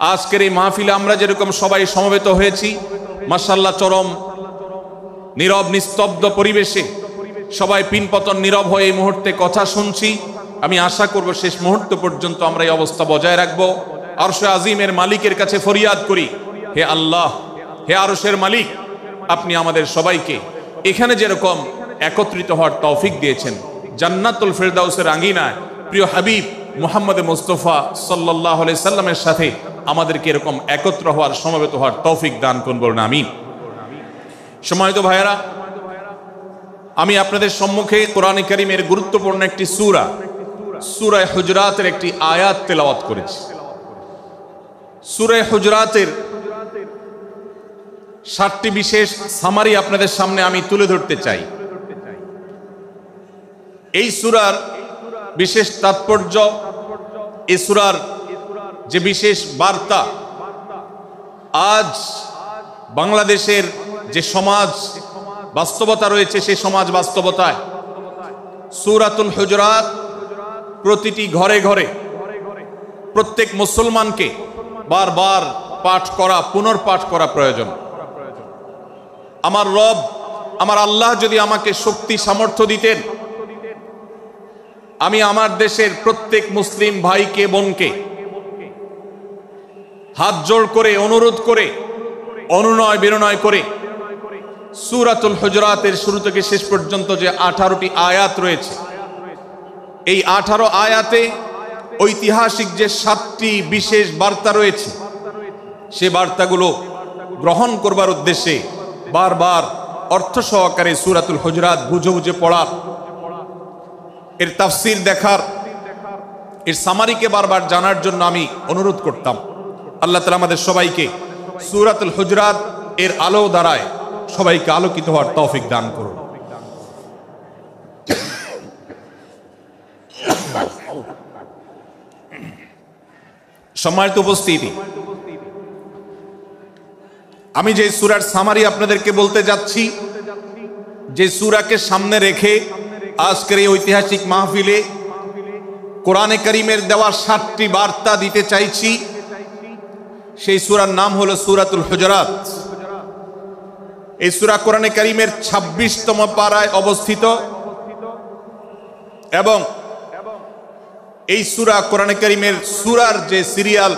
আজকের এই মাহফিলে আমরা যেরকম সবাই সমবেত হয়েছি, মাশাআল্লাহ চরম নীরব নিস্তব্ধ পরিবেশে সবাই পিনপতন নীরব হয়ে এই মুহূর্তে কথা শুনছি। আমি আশা করব শেষ মুহূর্ত পর্যন্ত আমরা এই অবস্থা বজায় রাখবো। আরশে আজিমের মালিকের কাছে ফরিয়াদ করি, হে আল্লাহ, হে আরশের মালিক, আপনি আমাদের সবাইকে এখানে যেরকম একত্রিত হওয়ার তৌফিক দিয়েছেন, জান্নাতুল ফেরদাউসের আঙ্গিনায় প্রিয় হাবিব মুহাম্মদ মুস্তাফা সাল্লাল্লাহু আলাইহি সাল্লামের সাথে আমাদেরকে এরকম একত্র হওয়ার সমবেত হওয়ার তৌফিক দান করুন, বলুন আমিন। সম্মানিত ভাইয়েরা, আমি আপনাদের সম্মুখে কোরআনে কারীমের গুরুত্বপূর্ণ একটি সূরা, সূরা হুজরাতের একটি আয়াত তেলাওয়াত করেছি। সূরা হুজরাতের 7টি বিশেষ সামারি আপনাদের সামনে আমি তুলে ধরতে চাই। এই সূরার বিশেষ তাৎপর্য, এই সূরার যে বিশেষ বার্তা, আজ বাংলাদেশের যে সমাজ বাস্তবতা রয়েছে, সেই সমাজ বাস্তবতায় সূরাতুল হুজরাত প্রতিটি ঘরে ঘরে প্রত্যেক মুসলমানকে বারবার পাঠ করা, পুনর্পাঠ করা প্রয়োজন। আমার রব, আমার আল্লাহ যদি আমাকে শক্তি সামর্থ্য দিতেন, আমি আমার দেশের প্রত্যেক মুসলিম ভাইকে বোনকে হাত জোড় করে অনুরোধ করে অনুনয় বিনয় করে সূরাতুল হুজরাতের শুরু থেকে শেষ পর্যন্ত যে 18টি আয়াত রয়েছে, এই 18 আয়াতে ঐতিহাসিক যে 7টি বিশেষ বার্তা রয়েছে, সে বার্তাগুলো গ্রহণ করবার উদ্দেশ্যে বারবার অর্থ সহকারে সূরাতুল হুজরাত বুঝে বুঝে পড়ার, এর তাফসীর দেখার, এর সামারিকে বারবার জানার জন্য আমি অনুরোধ করতাম। আল্লাহ তাআলা আমাদের সবাইকে সূরাতুল হুজরাত এর আলো দ্বারায় সবাইকে আলোকিত হওয়ার তৌফিক দান করুন। সম্মানিত উপস্থিতি, আমি যে সূরার সামারি আপনাদেরকে বলতে যাচ্ছি, যে সূরাকে সামনে রেখে আজকের এই ঐতিহাসিক মাহফিলে কোরআনে কারীমের দেওয়া 7টি বার্তা দিতে চাইছি, সেই সূরার নাম হলো সূরাতুল হুজরাত। এই সূরা কোরআনে কারীমের 26তম পারায় অবস্থিত এবং এই সূরা কোরআনে কারীমের সূরার যে সিরিয়াল,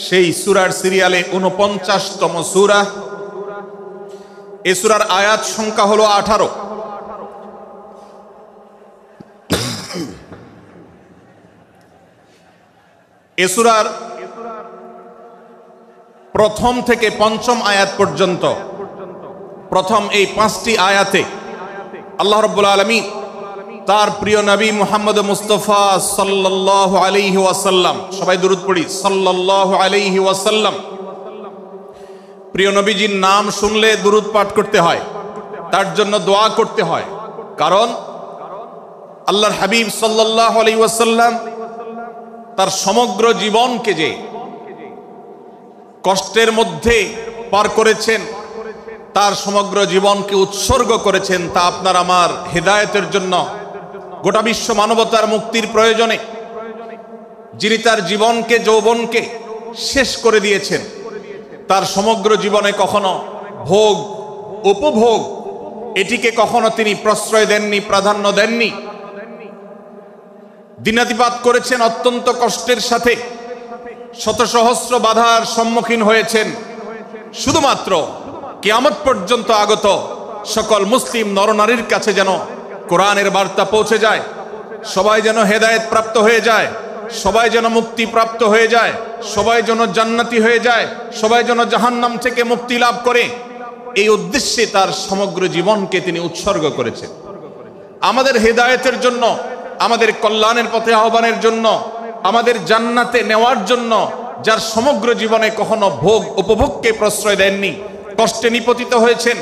সেই সূরার সিরিয়ালে 49তম সূরা। এই সূরার আয়াত সংখ্যা হলো 18। এই সূরার প্রথম থেকে 5ম আয়াত পর্যন্ত, প্রথম এই 5টি আয়াতে আল্লাহ রাব্বুল আলামিন তার প্রিয় নবী মুহাম্মদ মুস্তাফা সাল্লাল্লাহু আলাইহি ওয়াসাল্লাম, সবাই দুরূদ পড়ি, সাল্লাল্লাহু আলাইহি ওয়াসাল্লাম, প্রিয় নবীজির নাম শুনলে দুরূদ পাঠ করতে হয়, তার জন্য দোয়া করতে হয়। কারণ আল্লাহর হাবিব সাল্লাল্লাহু আলাইহি ওয়াসাল্লাম তার সমগ্র জীবনকে যে কষ্টের মধ্যে পার করেছেন, তার সমগ্র জীবনকে উৎসর্গ করেছেন, তা আপনার আমার হেদায়েতের জন্য, গোটা বিশ্ব মানবতার মুক্তির প্রয়োজনে, যিনি তার জীবনকে, যৌবনকে শেষ করে দিয়েছেন, তার সমগ্র জীবনে কখনো ভোগ উপভোগ এটিকে কখনো তিনি প্রশ্রয় দেননি, প্রাধান্য দেননি। দিনাতিপাত করেছেন অত্যন্ত কষ্টের সাথে, শত সহস্র বাধার সম্মুখীন হয়েছেন, শুধুমাত্র কিয়ামত পর্যন্ত আগত সকল মুসলিম নরনারীর কাছে যেন কোরআনের বার্তা পৌঁছে যায়, সবাই যেন হেদায়েত প্রাপ্ত হয়ে যায়, সবাই যেন মুক্তি প্রাপ্ত হয়ে যায়, সবাই যেন জান্নাতি হয়ে যায়, সবাই যেন জাহান্নাম থেকে মুক্তি লাভ করে, এই উদ্দেশ্যে তার সমগ্র জীবনকে তিনি উৎসর্গ করেছেন। আমাদের হেদায়েতের জন্য, আমাদের কল্যাণের পথে আহ্বানের জন্য, আমাদের জান্নাতে নেওয়ার জন্য, যার সমগ্র জীবনে কখনো ভোগ উপভোগকে প্রশ্রয় দেননি, কষ্টে নিপতিত হয়েছেন,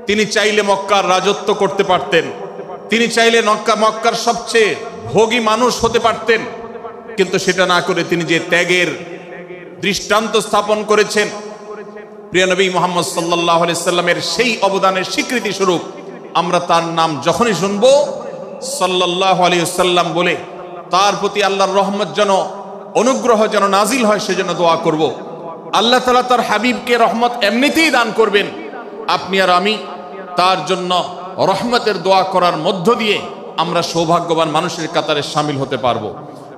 তিনি চাইলে মক্কার রাজত্ব করতে পারতেন, তিনি চাইলে মক্কার সবচেয়ে ভোগী মানুষ হতে পারতেন, কিন্তু সেটা না করে তিনি যে ত্যাগের দৃষ্টান্ত স্থাপন করেছেন, প্রিয় নবী মুহাম্মদ সাল্লাল্লাহু আলাইহি সাল্লামের সেই অবদানের স্বীকৃতি স্বরূপ আমরা তার নাম যখনই শুনবো সাল্লাল্লাহু আলাইহি সাল্লাম বলে তার প্রতি আল্লাহর রহমত যেন অনুগ্রহ যেন নাজিল হয় সেজন্য দোয়া করব। আল্লাহ তাআলা তার হাবিবকে রহমত এমনিতেই দান করবেন, আপনি আর আমি তার জন্য রহমতের দোয়া করার মধ্য দিয়ে আমরা সৌভাগ্যবান মানুষের কাতারে শামিল হতে পারবো।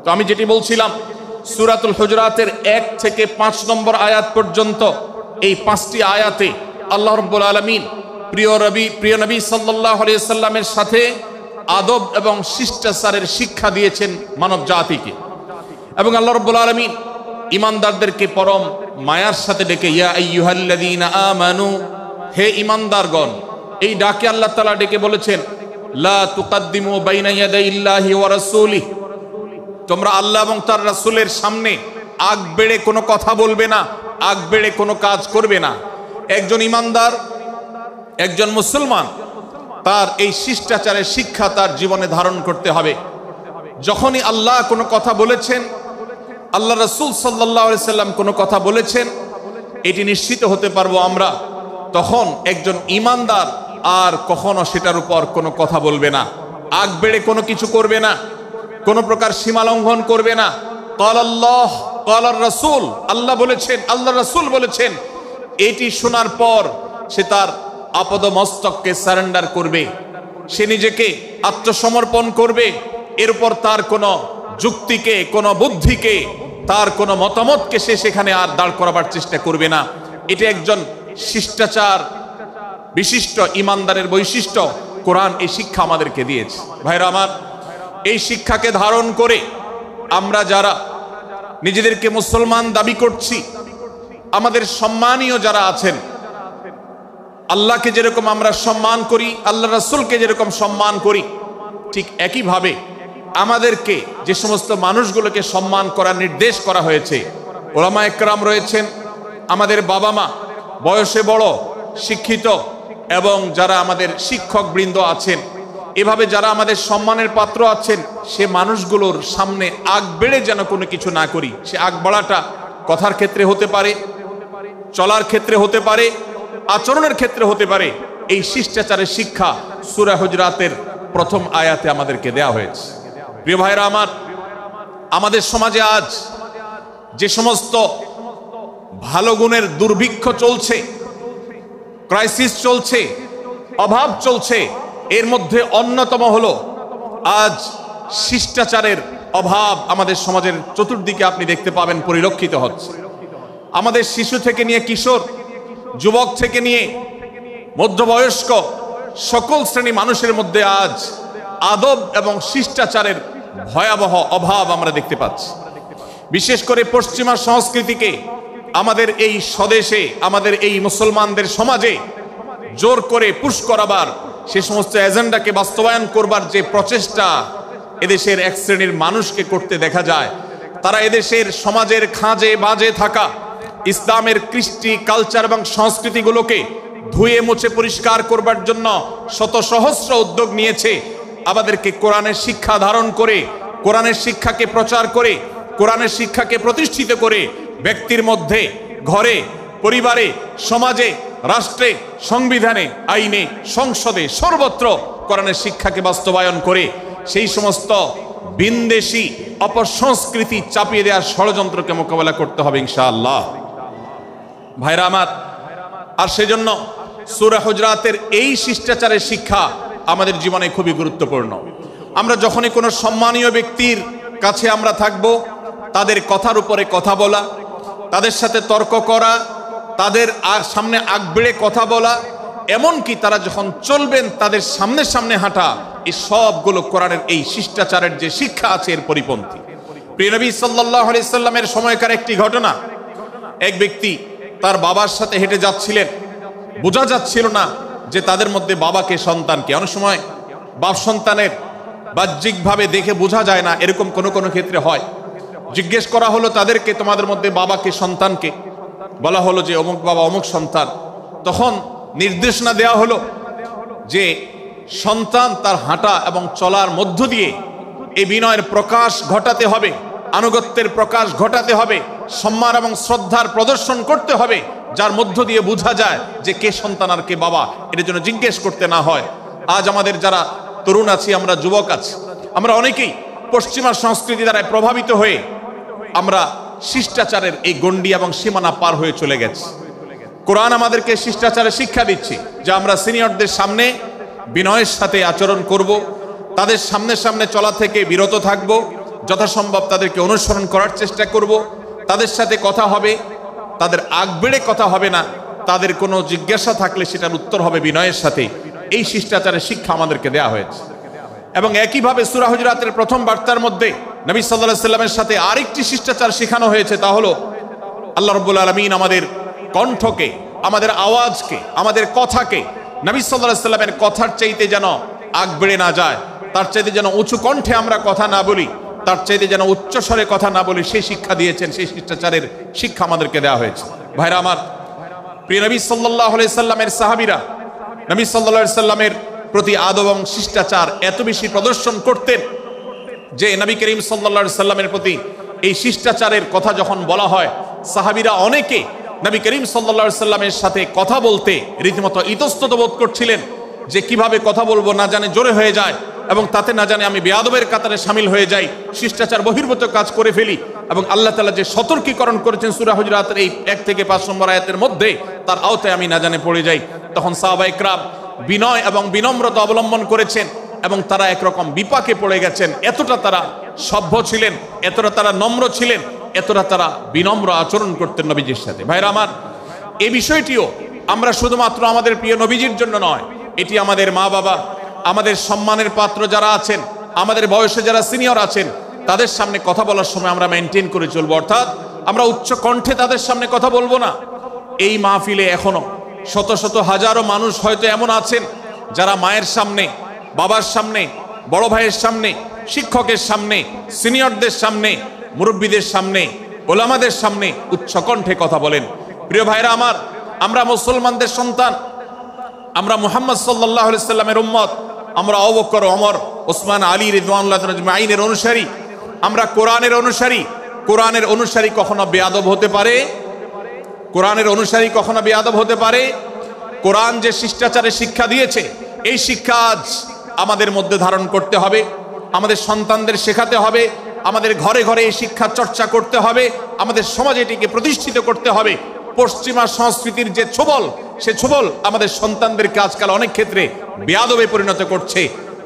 তো আমি যেটি বলছিলাম, সূরাতুল হুজুরাতের 1 থেকে 5 নম্বর আয়াত পর্যন্ত এই 5টি আয়াতে আল্লাহ রাব্বুল আলামিন প্রিয় নবী সাল্লাল্লাহু আলাইহি সাল্লামের সাথে আদব এবং শিষ্টাচারের শিক্ষা দিয়েছেন মানব জাতিকে। এবং আল্লাহ রাব্বুল আলামিন ঈমানদারদেরকে পরম মায়ার সাথে ডেকে ইয়া আইয়ুহাল্লাযীনা আমানু, হে ঈমানদারগণ, এই ডাকে আল্লাহ তাআলা ডেকে বলেছেন লা তুকাদ্দিমু বাইনা ইয়াদাইল্লাহি ওয়া রাসূলিহি, তোমরা আল্লাহ এবং তার রাসূলের সামনে আগ বেড়ে কোনো কথা বলবে না, আগ বেড়ে কোনো কাজ করবে না। একজন ঈমানদার, একজন মুসলমান, তার এই শিষ্টাচারের শিক্ষা তার জীবনে ধারণ করতে হবে। যখনই আল্লাহ কোনো কথা বলেছেন, আল্লাহ রাসূল সাল্লাল্লাহু আলাইহি সাল্লাম কোনো কথা বলেছেন, এটি নিশ্চিত হতে পারবো আমরা, তখন একজন ঈমানদার আর কখনো সেটার উপর কোনো কথা বলবে না, আগ বেড়ে কোনো কিছু করবে না, কোনো প্রকার সীমা লঙ্ঘন করবে না। ক্বালাল্লাহ ক্বালার রাসূল, আল্লাহ বলেছেন, আল্লাহ রাসূল বলেছেন, এটি শোনার পর সে তার আপদ মস্তককে সারেন্ডার করবে, সে নিজেকে আত্মসমর্পণ করবে। এরপর তার কোনো যুক্তিকে, কোনো বুদ্ধিকে, তার কোনো মতামতকে সে সেখানে আর দাঁড় করাবার চেষ্টা করবে না। এটা একজন শিষ্টাচার বিশিষ্ট ঈমানদারের বৈশিষ্ট্য। কোরআন এই শিক্ষা আমাদেরকে দিয়েছে। ভাইরা আমার, এই শিক্ষাকে ধারণ করে আমরা যারা নিজেদেরকে মুসলমান দাবি করছি, আমাদের সম্মানীয় যারা আছেন, আল্লাহকে যেরকম আমরা সম্মান করি, আল্লাহ রাসূলকে যেরকম সম্মান করি, ঠিক একইভাবে আমাদেরকে যে সমস্ত মানুষগুলোকে সম্মান করার নির্দেশ করা হয়েছে, ওলামা একরাম রয়েছেন, আমাদের বাবা মা, বয়সে বড়, শিক্ষিত, এবং যারা আমাদের শিক্ষক বৃন্দ আছেন, এভাবে যারা আমাদের সম্মানের পাত্র আছেন, সে মানুষগুলোর সামনে আগ বেড়ে যেন কোনো কিছু না করি। সে আগ বাড়াটা কথার ক্ষেত্রে হতে পারে, চলার ক্ষেত্রে হতে পারে, আচরণের ক্ষেত্রে হতে পারে। এই শিষ্টাচারের শিক্ষা সূরা হুজুরাতের প্রথম আয়াতে আমাদেরকে দেয়া হয়েছে। প্রিয় ভাইরা আমার, আমাদের সমাজে আজ যে সমস্ত ভালো গুণের দুর্ভিক্ষ চলছে, ক্রাইসিস চলছে, অভাব চলছে, এর মধ্যে অন্যতম হলো আজ শিষ্টাচারের অভাব। আমাদের সমাজের চতুর্দিকে আপনি দেখতে পাবেন পরিলক্ষিত হচ্ছে। আমাদের শিশু থেকে নিয়ে কিশোর, যুবক থেকে নিয়ে মধ্যবয়স্ক, সকল শ্রেণী মানুষের মধ্যে আজ আদব এবং শিষ্টাচারের ভয়াবহ অভাব আমরা দেখতে পাচ্ছি। বিশেষ করে পশ্চিমা সংস্কৃতিকে আমাদের এই স্বদেশে, আমাদের এই মুসলমানদের সমাজে জোর করে পুশ করাবার, সে সমস্ত এজেন্ডাকে বাস্তবায়ন করবার যে প্রচেষ্টা এদেশের এক শ্রেণীর মানুষকে করতে দেখা যায়, তারা এদেশের সমাজের খাঁজে বাজে থাকা ইসলামের কৃষ্টি, কালচার এবং সংস্কৃতিগুলোকে ধুয়ে মুছে পরিষ্কার করবার জন্য শত সহস্র উদ্যোগ নিয়েছে। আমাদেরকে কোরআনের শিক্ষা ধারণ করে, কোরআনের শিক্ষাকে প্রচার করে, কোরআনের শিক্ষাকে প্রতিষ্ঠিত করে ব্যক্তির মধ্যে, ঘরে, পরিবারে, সমাজে, রাষ্ট্রে, সংবিধানে, আইনে, সংসদে, সর্বত্র কোরআনের শিক্ষাকে বাস্তবায়ন করে সেই সমস্ত বিন্দেশী অপসংস্কৃতি চাপিয়ে দেওয়ার ষড়যন্ত্রকে মোকাবেলা করতে হবে ইনশাআল্লাহ। ভাইরা আমার, আর সেজন্য সূরা হুজুরাতের এই শিষ্টাচারের শিক্ষা আমাদের জীবনে খুবই গুরুত্বপূর্ণ। আমরা যখনই কোনো সম্মানীয় ব্যক্তির কাছে আমরা থাকব, তাদের কথার উপরে কথা বলা, তাদের সাথে তর্ক করা, তাদের সামনে আগ বেড়ে কথা বলা, এমনকি তারা যখন চলবেন তাদের সামনে সামনে হাঁটা, এই সবগুলো কোরআনের এই শিষ্টাচারের যে শিক্ষা আছে এর পরিপন্থী। প্রিয় নবী সাল্লাল্লাহু আলাইহি সাল্লামের সময়কার একটি ঘটনা, এক ব্যক্তি তার বাবার সাথে হেঁটে যাচ্ছিলেন, বোঝা যাচ্ছিল না যে তাদের মধ্যে বাবাকে সন্তানকে। অনেক সময় বাপ সন্তানের বাহ্যিকভাবে দেখে বোঝা যায় না, এরকম কোনো কোনো ক্ষেত্রে হয়। জিজ্ঞেস করা হলো তাদেরকে, তোমাদের মধ্যে বাবাকে সন্তানকে? বলা হলো যে অমুক বাবা, অমুক সন্তান। তখন নির্দেশনা দেওয়া হলো যে সন্তান তার হাঁটা এবং চলার মধ্য দিয়ে এই বিনয়ের প্রকাশ ঘটাতে হবে, আনুগত্যের প্রকাশ ঘটাতে হবে, সম্মান এবং শ্রদ্ধার প্রদর্শন করতে হবে, যার মধ্য দিয়ে বোঝা যায় যে কে সন্তান আর কে বাবা। এর জন্য জিজ্ঞেস করতে না হয়। আজ আমাদের যারা তরুণ আছি, আমরা যুবক আছি, আমরা অনেকেই পশ্চিমা সংস্কৃতি দ্বারা প্রভাবিত হয়ে আমরা শিষ্টাচারের এই গণ্ডি এবং সীমানা পার হয়ে চলে গেছি। কোরআন আমাদেরকে শিষ্টাচারের শিক্ষা দিচ্ছে যে আমরা সিনিয়রদের সামনে বিনয়ের সাথে আচরণ করব, তাদের সামনে সামনে চলা থেকে বিরত থাকব, যথাসম্ভব তাদেরকে অনুসরণ করার চেষ্টা করব, তাদের সাথে কথা হবে, তাদের আগ বেড়ে কথা হবে না, তাদের কোনো জিজ্ঞাসা থাকলে সেটার উত্তর হবে বিনয়ের সাথে। এই শিষ্টাচারের শিক্ষা আমাদেরকে দেয়া হয়েছে। এবং একইভাবে সূরা হুজুরাতের প্রথম বার্তার মধ্যে নবী সাল্লাল্লাহু আলাইহি সাল্লামের সাথে আরেকটি শিষ্টাচার শেখানো হয়েছে, তা হলো আল্লাহ রাব্বুল আলামিন আমাদের কণ্ঠকে, আমাদের আওয়াজকে, আমাদের কথাকে নবী সাল্লাল্লাহু আলাইহি সাল্লামের কথার চাইতে যেন আগ বেড়ে না যায়, তার চাইতে যেন উঁচু কণ্ঠে আমরা কথা না বলি, তার চাইতে যেন উচ্চ স্বরে কথা না বলি, সেই শিক্ষা দিয়েছেন। সেই শিষ্টাচারের শিক্ষা আমাদেরকে দেওয়া হয়েছে। ভাইরা আমার, প্রিয় নবী সাল্লাল্লাহু আলাইহি সাল্লামের সাহাবীরা নবী সাল্লাল্লাহু আলাইহি সাল্লামের প্রতি আদব এবং শিষ্টাচার এত বেশি প্রদর্শন করতেন যে নবী করিম সাল্লাল্লাহু আলাইহি সাল্লামের প্রতি এই শিষ্টাচারের কথা যখন বলা হয়, সাহাবীরা অনেকে নবী করিম সাল্লাল্লাহু আলাইহি সাল্লামের সাথে কথা বলতে রীতিমতো ইতস্তত বোধ করছিলেন যে কিভাবে কথা বলবো, না জানে জোরে হয়ে যায় এবং তাতে না জানে আমি বেয়াদবের কাতারে শামিল হয়ে যাই, শিষ্টাচার বহির্ভূত কাজ করে ফেলি। এবং আল্লাহ তাআলা যে সতর্কীকরণ করেছেন সূরা হুজুরাতের এই 1 থেকে 5 নম্বর আয়াতের মধ্যে, তার আওতায় আমি না জানে পড়ে যাই। তখন সাহাবায়ে কেরাম বিনয় এবং বিনম্রতা অবলম্বন করেছেন এবং তারা একরকম বিপাকে পড়ে গেছেন। এতটা তারা সভ্য ছিলেন, এতটা তারা নম্র ছিলেন, এতটা তারা বিনম্র আচরণ করতেন নবীজির সাথে। ভাইরা আমার, এই বিষয়টিও আমরা শুধুমাত্র আমাদের প্রিয় নবীজির জন্য নয়, এটি আমাদের মা বাবা, আমাদের সম্মানের পাত্র যারা আছেন, আমাদের বয়সে যারা সিনিয়র আছেন, তাদের সামনে কথা বলার সময় আমরা মেনটেন করে চলবো। অর্থাৎ আমরা উচ্চ কণ্ঠে তাদের সামনে কথা বলবো না। এই মাহফিলে এখনো শত শত হাজারো মানুষ হয়তো এমন আছেন যারা মায়ের সামনে, বাবার সামনে, বড় ভাইয়ের সামনে, শিক্ষকের সামনে, সিনিয়রদের সামনে, মুরব্বীদের সামনে, ওলামাদের সামনে উচ্চ কণ্ঠে কথা বলেন। প্রিয় ভাইরা আমার, আমরা মুসলমানদের সন্তান, আমরা মুহাম্মদ সাল্লাল্লাহু আলাইহি সাল্লামের উম্মত, আমরা আবু বকর, ওমর, ওসমান, আলী রাদিয়াল্লাহু আজমাইনের অনুসারী, আমরা কোরআনের অনুসারী। কোরআনের অনুসারী কখনো বেয়াদব হতে পারে? কোরআনের অনুসারী কখনো বেয়াদব হতে পারে? কোরআন যে শিষ্টাচারের শিক্ষা দিয়েছে, এই শিক্ষা আজ আমাদের মধ্যে ধারণ করতে হবে, আমাদের সন্তানদের শেখাতে হবে, আমাদের ঘরে ঘরে এই শিক্ষা চর্চা করতে হবে, আমাদের সমাজে এটিকে প্রতিষ্ঠিত করতে হবে। পশ্চিমা সংস্কৃতির যে ছোবল, সে ছোবল আমাদের সন্তানদেরকে আজকাল অনেক ক্ষেত্রে বেয়াদবে পরিণত করছে,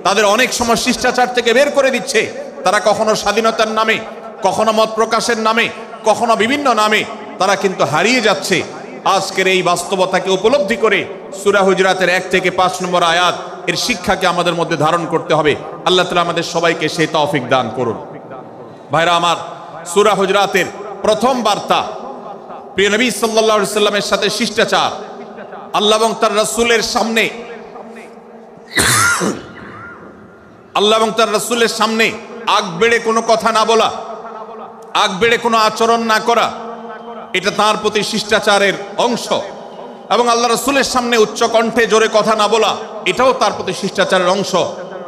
তাদের অনেক সময় শিষ্টাচার থেকে বের করে দিচ্ছে। তারা কখনো স্বাধীনতার নামে, কখনো মত প্রকাশের নামে, কখনো বিভিন্ন নামে তারা কিন্তু হারিয়ে যাচ্ছে। আজকের এই বাস্তবতাকে উপলব্ধি করে সূরা হুজুরাতের 1 থেকে 5 নম্বর আয়াত এর শিক্ষাকে আমাদের মধ্যে ধারণ করতে হবে। আল্লাহ তাআলা আমাদের সবাইকে সেই তৌফিক দান করুন। ভাইরা আমার, সূরা হুজুরাতের প্রথম বার্তা প্রিয় নবী সাল্লাল্লাহু আলাইহি সাল্লামের সাথে শিষ্টাচার, আল্লাহ এবং তার রাসূলের সামনে, আল্লাহ এবং তার রাসূলের সামনে আগ বেড়ে কোনো কথা না বলা, আগ বেড়ে কোনো আচরণ না করা, এটা তার প্রতি শিষ্টাচারের অংশ। এবং আল্লাহ রাসূলের সামনে উচ্চ কণ্ঠে জোরে কথা না বলা, এটাও তার প্রতি শিষ্টাচারের অংশ।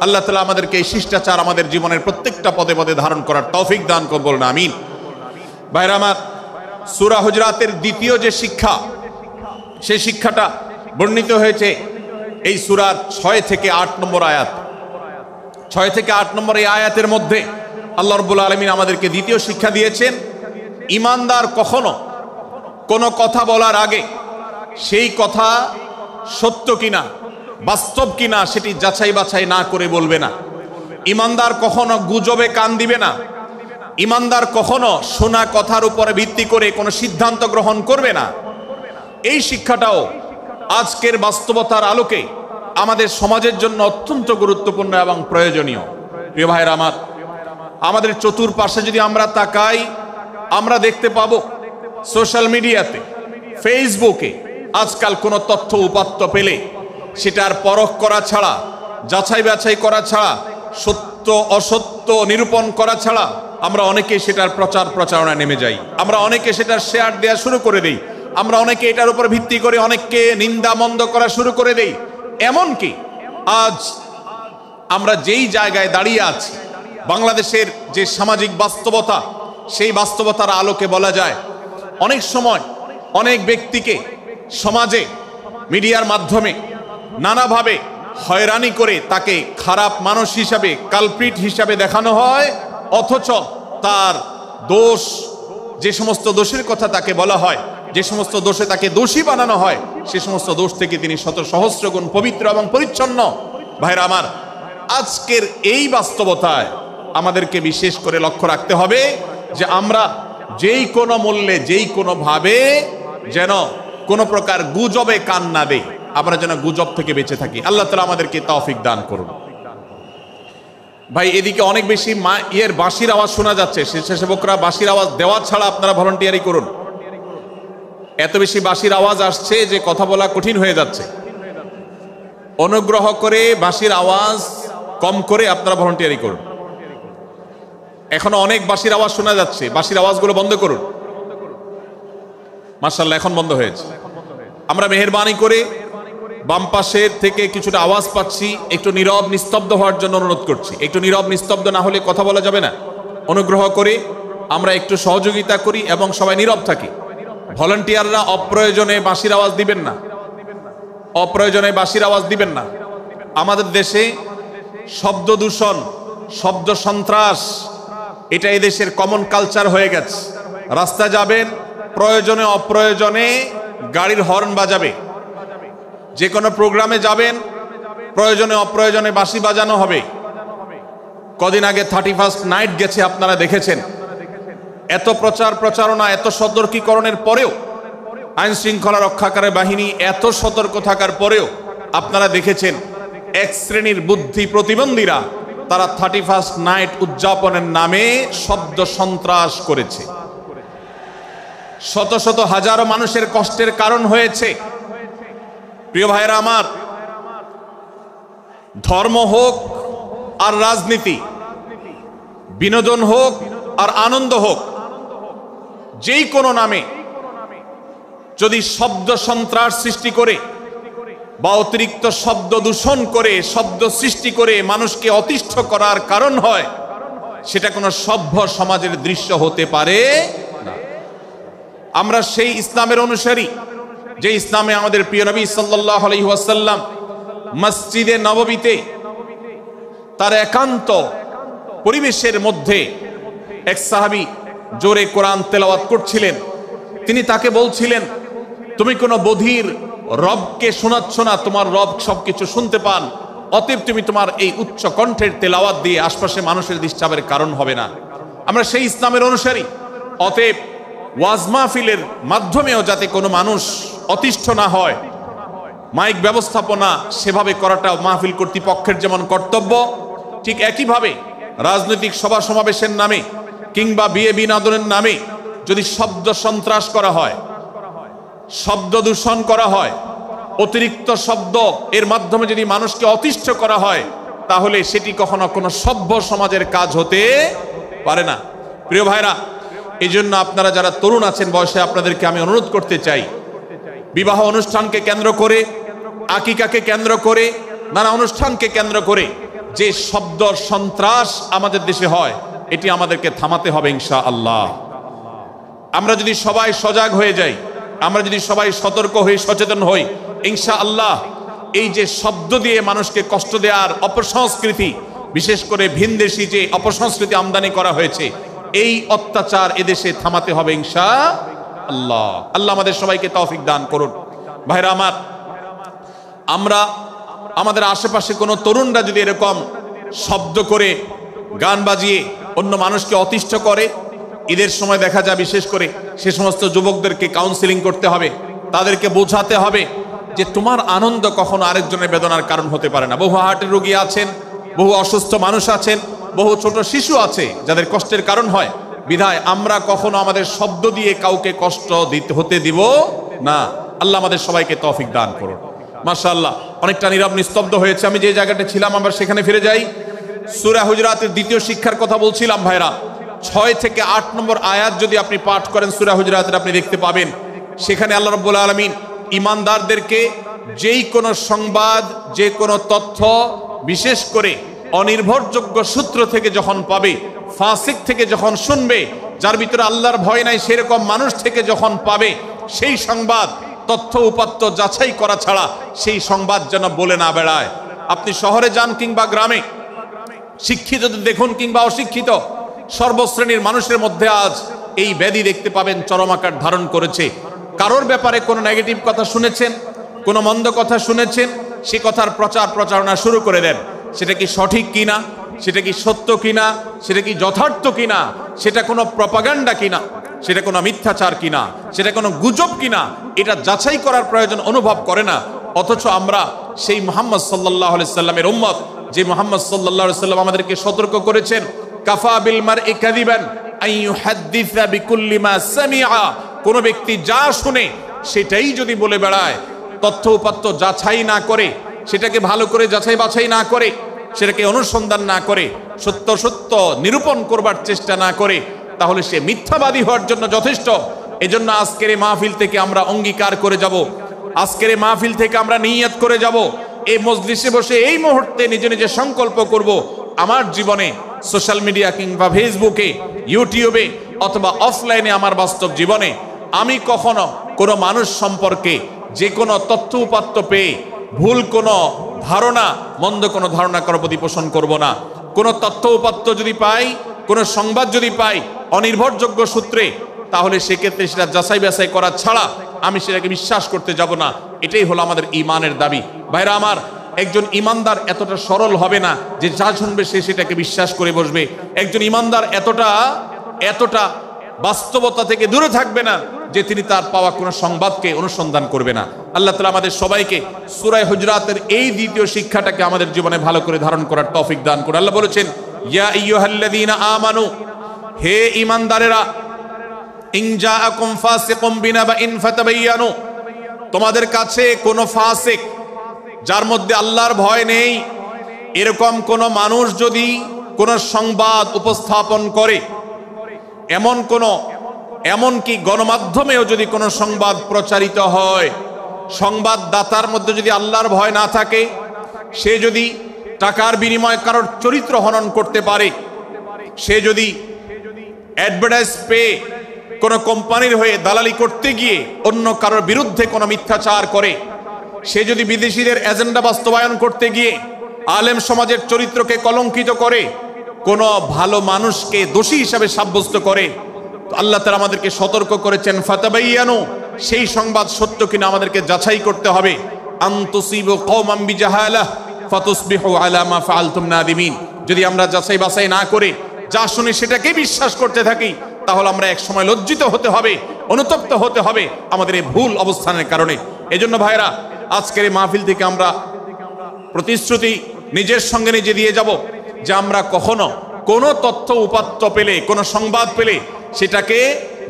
আল্লাহ তাআলা আমাদেরকে এই শিষ্টাচার আমাদের জীবনের প্রত্যেকটা পদে পদে ধারণ করার তৌফিক দান করুন, বলুন আমিন। ভাইরা আমার, সূরা হুজুরাতের দ্বিতীয় যে শিক্ষা, সেই শিক্ষাটা বর্ণিত হয়েছে এই সূরার 6 থেকে 8 নম্বর আয়াত। 6 থেকে 8 নম্বর এই আয়াতের মধ্যে আল্লাহ রাব্বুল আলামিন আমাদেরকে দ্বিতীয় শিক্ষা দিয়েছেন, ঈমানদার কখনো কোনো কথা বলার আগে সেই কথা সত্য কিনা, বাস্তব কিনা সেটি যাচাই বাছাই না করে বলবে না। ঈমানদার কখনো গুজবে কান দিবে না। ঈমানদার কখনো শোনা কথার উপরে ভিত্তি করে কোনো সিদ্ধান্ত গ্রহণ করবে না। এই শিক্ষাটাও আজকের বাস্তবতার আলোকে আমাদের সমাজের জন্য অত্যন্ত গুরুত্বপূর্ণ এবং প্রয়োজনীয়। প্রিয় ভাইরা আমার, আমাদের চতুর্পাশে যদি আমরা তাকাই, আমরা দেখতে পাবো সোশ্যাল মিডিয়াতে, ফেসবুকে আজকাল কোনো তথ্য উপাত্ত পেলে সেটার পরখ করা ছাড়া, যাচাই বাছাই করা ছাড়া, সত্য অসত্য নিরূপণ করা ছাড়া আমরা অনেকে সেটার প্রচারণায় নেমে যাই। আমরা অনেকে সেটার শেয়ার দেওয়া শুরু করে দেই। আমরা অনেকে এটার উপর ভিত্তি করে অনেককে নিন্দা মন্দ করা শুরু করে দেই। এমনকি আজ আমরা যেই জায়গায় দাঁড়িয়ে আছি, বাংলাদেশের যে সামাজিক বাস্তবতা, সেই বাস্তবতার আলোকে বলা যায় অনেক সময় অনেক ব্যক্তিকে সমাজে মিডিয়ার মাধ্যমে নানাভাবে হয়রানি করে তাকে খারাপ মানুষ হিসাবে, কালপ্রিট হিসাবে দেখানো হয়, অথচ তার দোষ, যে সমস্ত দোষের কথা তাকে বলা হয়, যে সমস্ত দোষে তাকে দোষী বানানো হয়, সে সমস্ত দোষ থেকে তিনি শত সহস্র গুণ পবিত্র এবং পরিচ্ছন্ন। ভাইরা আমার, আজকের এই বাস্তবতায় আমাদেরকে বিশেষ করে লক্ষ্য রাখতে হবে যে আমরা যেই কোনো মূল্যে, যেই কোনো ভাবে যেন কোনো প্রকার গুজবে কান না দেই, আমরা যেন গুজব থেকে বেঁচে থাকি। আল্লাহ তাআলা আমাদেরকে তৌফিক দান করুন। ভাই, এদিকে অনেক বেশি বাঁশির আওয়াজ শোনা যাচ্ছে। স্বেচ্ছাসেবকরা বাঁশির আওয়াজ দেওয়া ছাড়া আপনারা ভলান্টিয়ারি করুন। এত বেশি বাঁশির আওয়াজ আসছে যে কথা বলা কঠিন হয়ে যাচ্ছে। অনুগ্রহ করে বাঁশির আওয়াজ কম করে আপনারা ভলান্টিয়ারি করুন। এখনো অনেক বাঁশির আওয়াজ শোনা যাচ্ছে, বাঁশির আওয়াজগুলো বন্ধ করুন। মাশাআল্লাহ, এখন বন্ধ হয়েছে। আমরা মেহেরবানি করে বাম পাশের থেকে কিছুটা আওয়াজ পাচ্ছি, একটু নীরব নিস্তব্ধ হওয়ার জন্য অনুরোধ করছি। একটু নীরব নিস্তব্ধ না হলে কথা বলা যাবে না। অনুগ্রহ করে আমরা একটু সহযোগিতা করি এবং সবাই নীরব থাকি। ভলান্টিয়াররা অপ্রয়োজনে বাঁশির আওয়াজ দিবেন না, অপ্রয়োজনে বাঁশির আওয়াজ দিবেন না। আমাদের দেশে শব্দ দূষণ, শব্দ সন্ত্রাস, এটা এই দেশের কমন কালচার হয়ে গেছে। রাস্তা যাবেন, প্রয়োজনে অপ্রয়োজনে গাড়ির হর্ন বাজাবে। যে কোনো প্রোগ্রামে যাবেন, প্রয়োজনে অপ্রয়োজনে বাঁশি বাজানো হবে। কদিন আগে 31st নাইট গেছে, আপনারা দেখেছেন। এত প্রচার প্রচারণা, এত সতর্কীকরণের পরেও, আইন শৃঙ্খলা রক্ষাকারী বাহিনী এত সতর্ক থাকার পরেও আপনারা দেখেছেন এক শ্রেণীর বুদ্ধি প্রতিবন্ধীরা তারা 31st নাইট উদযাপনের নামে শব্দ সন্ত্রাস করেছে। শত শত হাজারো মানুষের কষ্টের কারণ হয়েছে। প্রিয় ভাইরা আমার, ধর্ম হোক আর রাজনীতি, বিনোদন হোক আর আনন্দ হোক, যেই কোনো নামে যদি শব্দ সন্ত্রাস সৃষ্টি করে বা অতিরিক্ত শব্দ দূষণ করে, শব্দ সৃষ্টি করে মানুষকে অতিষ্ঠ করার কারণ হয়, সেটা কোনো সভ্য সমাজের দৃশ্য হতে পারে না। আমরা সেই ইসলামের অনুসারী যে ইসলামে আমাদের প্রিয় নবী সাল্লাল্লাহু আলাইহি ওয়াসাল্লাম মসজিদে নববীতে তার একান্ত পরিবেশের মধ্যে এক সাহাবী জোরে কোরআন তেলাওয়াত করছিলেন। তিনি তাকে বলছিলেন, তুমি কোনো বধির রবকে শোনাচ্ছ না, তোমার রব সবকিছু শুনতে পান, অতএব তুমি তোমার এই উচ্চ কণ্ঠের তেলাওয়াত দিয়ে আশপাশে মানুষের ডিস্টার্বের কারণ হবে না। আমরা সেই ইসলামের অনুসারী। অতএব ওয়াজ মাহফিলের মাধ্যমেও যাতে কোনো মানুষ অতিষ্ঠ না হয়, মাইক ব্যবস্থাপনা সেভাবে করাটা মাহফিল কর্তৃপক্ষের যেমন কর্তব্য, ঠিক একইভাবে রাজনৈতিক সভা সমাবেশের নামে কিংবা বিয়ে বিনোদনের নামে যদি শব্দ সন্ত্রাস করা হয়, শব্দ দূষণ করা হয়, অতিরিক্ত শব্দ এর মাধ্যমে যদি মানুষকে অতিষ্ঠ করা হয়, তাহলে সেটি কখনো কোনো সভ্য সমাজের কাজ হতে পারে না। প্রিয় ভাইরা, এই জন্য আপনারা যারা তরুণ আছেন বয়সে, আপনাদেরকে আমি অনুরোধ করতে চাই, বিবাহ অনুষ্ঠানকে কেন্দ্র করে, আকিকাকে কেন্দ্র করে, নানা অনুষ্ঠানকে কেন্দ্র করে যে শব্দ সন্ত্রাস আমাদের দেশে হয়, এটি আমাদেরকে থামাতে হবে ইনশাআল্লাহ। আমরা যদি সবাই সজাগ হয়ে যাই, আমরা যদি সবাই সতর্ক হই, সচেতন হই, ইনশাআল্লাহ এই যে শব্দ দিয়ে মানুষকে কষ্ট দেওয়ার অপসংস্কৃতি, বিশেষ করে ভিনদেশি যে অপসংস্কৃতি আমদানি করা হয়েছে, এই অত্যাচার এদেশে থামাতে হবে ইনশাআল্লাহ। আল্লাহ আমাদের সবাইকে তৌফিক দান করুন। ভাইরা আমার, আমরা আমাদের আশেপাশে কোনো তরুণরা যদি এরকম শব্দ করে, গান বাজিয়ে অন্য মানুষকে অতিষ্ঠ করে, ঈদের সময় দেখা যায় বিশেষ করে সে সমস্ত যুবকদেরকে কাউন্সিলিং করতে হবে, তাদেরকে বোঝাতে হবে যে তোমার আনন্দ কখনো আরেকজনের বেদনার কারণ হতে পারে না। বহু হার্টের রোগী আছেন, বহু অসুস্থ মানুষ আছেন, বহু ছোট শিশু আছে যাদের কষ্টের কারণ হয়। বিধায় আমরা কখনো আমাদের শব্দ দিয়ে কাউকে কষ্ট হতে দিব না। আল্লাহ আমাদের সবাইকে তৌফিক দান করুন। মাশাআল্লাহ, অনেকটা নীরব নিস্তব্ধ হয়েছে। আমি যে জায়গাটা ছিলাম আবার সেখানে ফিরে যাই। সূরা হুজুরাতের দ্বিতীয় শিক্ষার কথা বলছিলাম ভাইরা। 6 থেকে 8 নম্বর আয়াত যদি আপনি পাঠ করেন সূরা হুজুরাতের, আপনি দেখতে পাবেন সেখানে আল্লাহ রাব্বুল আলামিন ঈমানদারদেরকে যেই কোনো সংবাদ, যে কোনো তথ্য, বিশেষ করে অনির্ভরযোগ্য সূত্র থেকে যখন পাবে, ফাসিক থেকে যখন শুনবে, যার ভিতরে আল্লাহর ভয় নাই সেরকম মানুষ থেকে যখন পাবে, সেই সংবাদ, তথ্য উপাত্ত যাচাই করা ছাড়া সেই সংবাদ যেন বলে না বেড়ায়। আপনি শহরে যান কিংবা গ্রামে, শিক্ষিত দেখুন কিংবা অশিক্ষিত, সর্বশ্রেণীর মানুষের মধ্যে আজ এই ব্যাধি দেখতে পাবেন চরম আকার ধারণ করেছে। কারোর ব্যাপারে কোনো নেগেটিভ কথা শুনেছেন, কোনো মন্দ কথা শুনেছেন, সে কথার প্রচার প্রচারণা শুরু করে দেন। সেটা কি সঠিক কিনা, সেটা কি সত্য কিনা, সেটা কি যথার্থ কিনা, সেটা কোনো প্রপাগান্ডা কিনা, সেটা কোনো মিথ্যাচার কিনা, সেটা কোনো গুজব কিনা, এটা যাচাই করার প্রয়োজন অনুভব করে না। অথচ আমরা সেই মুহাম্মদ সাল্লাল্লাহু আলাইহি সাল্লামের উম্মত, যে মুহাম্মদ সাল্লাল্লাহু আলাইহি সাল্লাম আমাদেরকে সতর্ক করেছেন, কাফা বিল মারই কাযিবান আন ইউহাদ্দিসা বিকুল্লি মা সামিআ, কোন ব্যক্তি যা শুনে সেটাই যদি বলে বেড়ায়, তথ্য উপাত্ত যাচাই না করে, সেটাকে ভালো করে যাচাই বাছাই না করে, সেটাকে অনুসন্ধান না করে, সত্য সত্য নিরূপণ করবার চেষ্টা না করে, তাহলে সে মিথ্যাবাদী হওয়ার জন্য যথেষ্ট। এজন্য আজকের এই মাহফিল থেকে আমরা অঙ্গীকার করে যাব, আজকের এই মাহফিল থেকে আমরা নিয়ত করে যাব, এই মজলিসে বসে এই মুহূর্তে নিজে নিজে সংকল্প করব, আমার জীবনে সোশ্যাল মিডিয়া কিংবা ফেসবুকে, ইউটিউবে অথবা অফলাইনে আমার বাস্তব জীবনে আমি কখনো কোনো মানুষ সম্পর্কে যে কোনো তথ্য উপাত্ত পেয়ে ভুল কোনো ধারণা, মন্দ কোনো ধারণা কারো প্রতি পোষণ করব না। কোনো তথ্য উপাত্ত যদি পাই, কোনো সংবাদ যদি পাই অনির্ভরযোগ্য সূত্রে, তাহলে সেক্ষেত্রে সেটা যাচাই বাছাই করা ছাড়া আমি সেটাকে বিশ্বাস করতে যাব না। এটাই হলো আমাদের ঈমানের দাবি। ভাইরা আমার, একজন ঈমানদার এতটা সরল হবে না যে যা শুনবে সে সেটাকে বিশ্বাস করে বসবে। একজন ঈমানদার এতটা বাস্তবতা থেকে দূরে থাকবে না যে তিনি তার পাওয়া কোনো সংবাদকে অনুসন্ধান করবে না। আল্লাহ তাআলা আমাদের সবাইকে সূরা হুজরাতের এই দ্বিতীয় শিক্ষাটাকে আমাদের জীবনে ভালো করে ধারণ করার তৌফিক দান করুন। আল্লাহ বলেছেন, ইয়া আইয়ুহাল্লাযীনা আমানু, হে ঈমানদারেরা, ইন জাআকুম ফাসিকুম বিনাবাইন ফাতাবায়ানু, তোমাদের কাছে কোনো ফাসিক, যার মধ্যে আল্লাহর ভয় নেই, এরকম কোন মানুষ যদি কোন সংবাদ উপস্থাপন করে, এমনকি গণমাধ্যমেও যদি কোনো সংবাদ প্রচারিত হয়, সংবাদদাতার মধ্যে যদি আল্লাহর ভয় না থাকে, সে যদি টাকার বিনিময়ে কারোর চরিত্র হনন করতে পারে, সে যদি অ্যাডভার্টাইজ পেয়ে কোনো কোম্পানির হয়ে দালালি করতে গিয়ে অন্য কারোর বিরুদ্ধে কোনো মিথ্যাচার করে, সে যদি বিদেশিদের এজেন্ডা বাস্তবায়ন করতে গিয়ে আলেম সমাজের চরিত্রকে কলঙ্কিত করে, কোনো ভালো মানুষকে দোষী হিসাবে সাব্যস্ত করে, আল্লাহ তাআলা আমাদেরকে সতর্ক করেছেন, ফাতাবায়ানু, সেই সংবাদ সত্য কিনা আমাদেরকে যাচাই করতে হবে। আন তুসিবু কওমান বিজাহালাহ ফাতুসবিহু আলা মা ফাআলতুম নাদিমিন, যদি আমরা যাচাই বাছাই না করে যা শুনি সেটাকে বিশ্বাস করতে থাকি, তাহলে আমরা এক সময় লজ্জিত হতে হবে, অনুতপ্ত হতে হবে আমাদের এই ভুল অবস্থানের কারণে। এজন্য ভাইরা, আজকের এই মাহফিল থেকে আমরা প্রতিশ্রুতি নিজের সঙ্গে নিজে দিয়ে যাব যে আমরা কখনো কোনো তথ্য উপাত্ত পেলে, কোনো সংবাদ পেলে, সেটাকে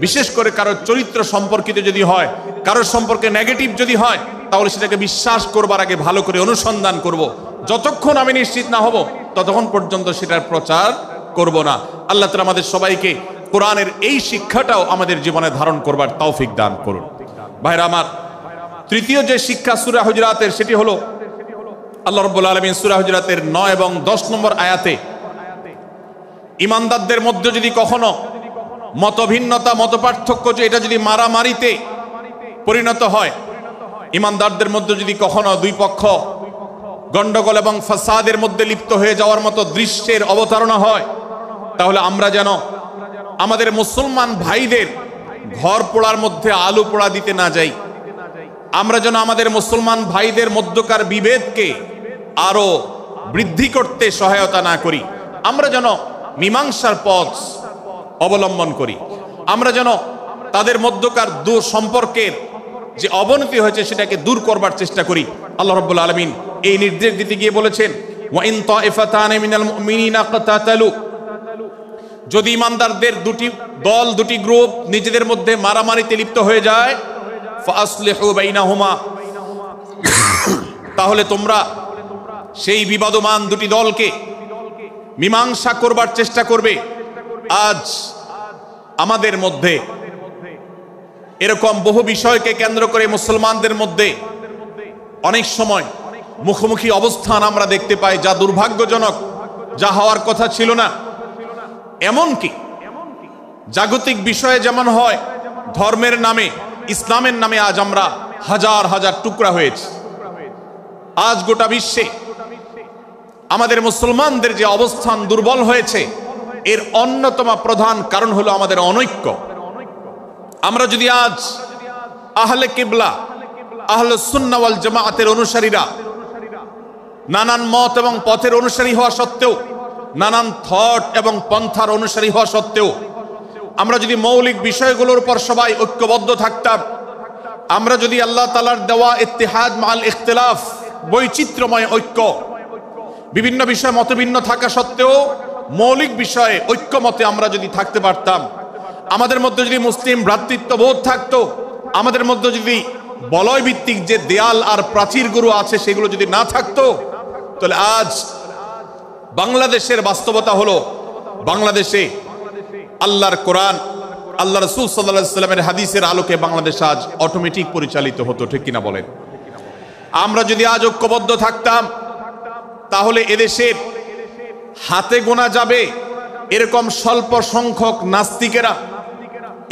বিশেষ করে কারোর চরিত্র সম্পর্কিত যদি হয়, কারোর সম্পর্কে নেগেটিভ যদি হয়, তাহলে সেটাকে বিশ্বাস করবার আগে ভালো করে অনুসন্ধান করব। যতক্ষণ আমি নিশ্চিত না হব ততক্ষণ পর্যন্ত সেটার প্রচার করব না। আল্লাহ তাআলা আমাদের সবাইকে কোরআনের এই শিক্ষাটাও আমাদের জীবনে ধারণ করবার তৌফিক দান করুন। ভাইরা আমার, তৃতীয় যে শিক্ষা সূরা হুজরাতের, সেটি হলো আল্লাহ রাব্বুল আলামিন সূরা হুজরাতের 9 এবং 10 নম্বর আয়াতে ঈমানদারদের মধ্যে যদি কখনো মতভিন্নতা, মতপার্থক্য, যে এটা যদি মারামারিতে পরিণত হয়, ঈমানদারদের মধ্যে যদি কখনো দুই পক্ষ গন্ডগোল এবং ফাসাদের মধ্যে লিপ্ত হয়ে যাওয়ার মতো দৃশ্যের অবতারণা হয়, তাহলে আমরা যেন আমাদের মুসলমান ভাইদের ঘর পোড়ার মধ্যে আলু পোড়া দিতে না যাই। আমরা যেন আমাদের মুসলমান ভাইদের মধ্যকার বিভেদকে আরো বৃদ্ধি করতে সহায়তা না করি। আমরা যেন মীমাংসার পথ অবলম্বন করি। আমরা যেন তাদের মধ্যকার সম্পর্কের যে অবনতি হয়েছে সেটাকে দূর করবার চেষ্টা করি। আল্লাহ রাব্বুল আলামিন এই নির্দেশ দিতে গিয়ে বলেছেন, ওয়া ইন তাইফাতান মিনাল মুমিনিনা ইকতাতালু, যদি ঈমানদারদের দুটি দল, দুটি গ্রুপ নিজেদের মধ্যে মারামারিতে লিপ্ত হয়ে যায়, ফাসলিহু বাইনাহুমা, তাহলে তোমরা সেই বিবাদমান দুটি দলকে মীমাংসা করবার চেষ্টা করবে। আজ আমাদের মধ্যে এরকম বহু বিষয়কে কেন্দ্র করে মুসলমানদের মধ্যে অনেক সময় মুখোমুখি অবস্থান আমরা দেখতে পাই, যা দুর্ভাগ্যজনক, যা হওয়ার কথা ছিল না। এমনকি জাগতিক বিষয়ে যেমন হয়, ধর্মের নামে, ইসলামের নামে আজ আমরা হাজার হাজার টুকরা হয়েছি। আজ গোটা বিশ্বে আমাদের মুসলমানদের যে অবস্থান দুর্বল হয়েছে, এর অন্যতম প্রধান কারণ হলো আমাদের অনৈক্য। আমরা যদি আজ আহলে কিবলা, আহলে সুন্নাহ ওয়াল জামাআতের অনুসারীরা নানান মত এবং পথের অনুসারী হওয়া সত্ত্বেও, নানান থট এবং পন্থার অনুসারী হওয়া সত্ত্বেও আমরা যদি মৌলিক বিষয়গুলোর উপর সবাই ঐক্যবদ্ধ থাকতাম, আমরা যদি আল্লাহ তাআলার দেওয়া ইত্তিহাদ মাল ইখতিলাফ, বৈচিত্র্যময় ঐক্য, বিভিন্ন বিষয়ে মতভিন্ন থাকা সত্ত্বেও মৌলিক বিষয়ে ঐক্যমতে আমরা যদি থাকতে পারতাম, আমাদের মধ্যে যদি মুসলিম ভ্রাতৃত্ববোধ থাকতো, আমাদের মধ্যে যদি বলয় ভিত্তিক যে দেয়াল আর প্রাচীরগুলো আছে সেগুলো যদি না থাকতো, তাহলে আজ বাংলাদেশের বাস্তবতা হলো বাংলাদেশে আল্লাহর কোরআন, আল্লাহ রাসূল সাল্লাল্লাহু আলাইহি ওয়াসাল্লামের হাদিসের আলোকে বাংলাদেশ আজ অটোমেটিক পরিচালিত হতো, ঠিক কিনা বলেন? আমরা যদি আজ ঐক্যবদ্ধ থাকতাম তাহলে এদেশের হাতে গোনা যাবে এরকম স্বল্প সংখ্যক নাস্তিকেরা,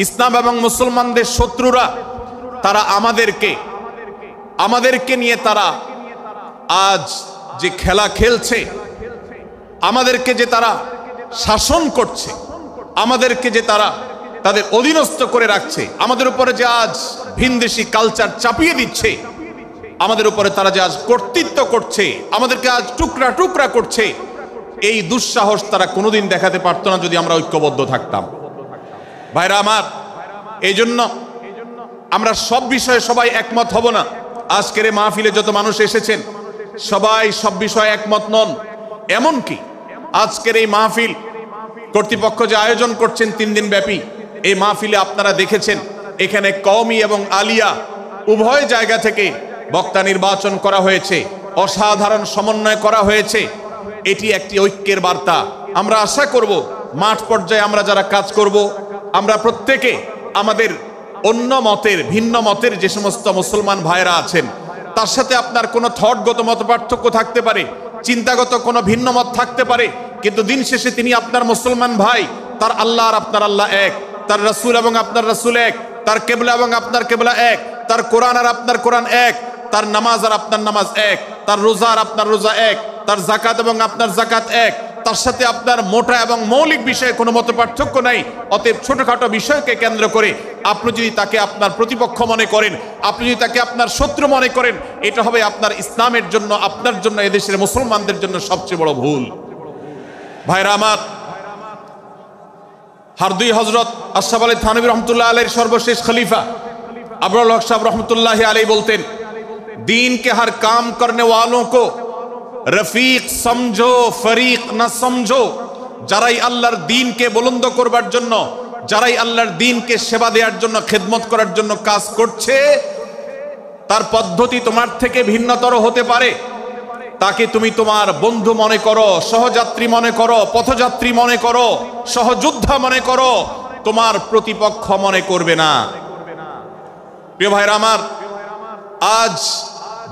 ইসলাম এবং মুসলমানদের শত্রুরা, তারা আমাদেরকে নিয়ে তারা আজ যে খেলা খেলছে, আমাদেরকে যে তারা শাসন করছে, আমাদেরকে যে তারা তাদের অধীনস্থ করে রাখছে, আমাদের উপরে যে আজ ভিনদেশি কালচার চাপিয়ে দিচ্ছে, আমাদের উপরে তারা যে আজ কর্তৃত্ব করছে, আমাদেরকে আজ টুকরা টুকরা করছে, এই দুঃসাহস তারা কোনোদিন দেখাতে পারতো না যদি আমরা ঐক্যবদ্ধ থাকতাম। ভাইরা আমার, এই জন্য আমরা সব বিষয়ে সবাই একমত হব না। আজকের এই মাহফিলে যত মানুষ এসেছেন সবাই সব বিষয়ে একমত নন। এমনকি আজকের এই মাহফিল কর্তৃপক্ষ যে আয়োজন করছেন 3 দিন ব্যাপী, এই মাহফিলে আপনারা দেখেছেন এখানে কওমি এবং আলিয়া উভয় জায়গা থেকে বক্তা নির্বাচন করা হয়েছে, অসাধারণ সমন্বয় করা হয়েছে। এটি একটি ঐক্যের বার্তা। আমরা আশা করব মাঠ পর্যায়ে আমরা যারা কাজ করব, আমরা প্রত্যেকে আমাদের অন্য মতের, ভিন্ন মতের যে সমস্ত মুসলমান ভাইরা আছেন তার সাথে আপনার কোনো থটগত মত পার্থক্য থাকতে পারে, চিন্তাগত কোনো ভিন্ন মত থাকতে পারে, কিন্তু দিন শেষে তিনি আপনার মুসলমান ভাই। তার আল্লাহ আর আপনার আল্লাহ এক, তার রাসূল এবং আপনার রাসূল এক, তার কিবলা এবং আপনার কিবলা এক, তার কোরআন আর আপনার কোরআন এক, তার নামাজ আর আপনার নামাজ এক, তার রোজা আর আপনার রোজা এক, তার যাকাত এবং আপনার যাকাত এক, তার সাথে আপনার মোটা এবং মৌলিক বিষয়ে কোনো মত পার্থক্য নাই। অতএব ছোটখাটো বিষয়কে কেন্দ্র করে আপনি যদি তাকে আপনার প্রতিপক্ষ মনে করেন, আপনি যদি তাকে আপনার শত্রু মনে করেন, এটা হবে আপনার ইসলামের জন্য, আপনার জন্য, এদেশের মুসলমানদের জন্য সবচেয়ে বড় ভুল। ভাইরা আমার, হারদুই হযরত আশরাফ আলী থানভী রহমতুল্লাহ আলাইহির সর্বশেষ খলিফা আবরাল হক সাহেব রহমতুল্লাহ আলাইহি বলতেন, दीन के हर काम करने वालों को रफीक समझो, फरीक ना समझो। যারাই আল্লাহর দ্বীনকে বুলন্দ করবার জন্য, যারাই আল্লাহর দ্বীনকে সেবা দেওয়ার জন্য, খেদমত করার জন্য কাজ করছে, তার পদ্ধতি তোমার থেকে ভিন্নতর হতে পারে। তাকে তুমি তোমার বন্ধু মনে করো, সহযাত্রী মনে করো, পথযাত্রী মনে করো, সহযোদ্ধা মনে করো, তোমার প্রতিপক্ষ মনে করবে না। প্রিয় ভাইরা আমার, আজ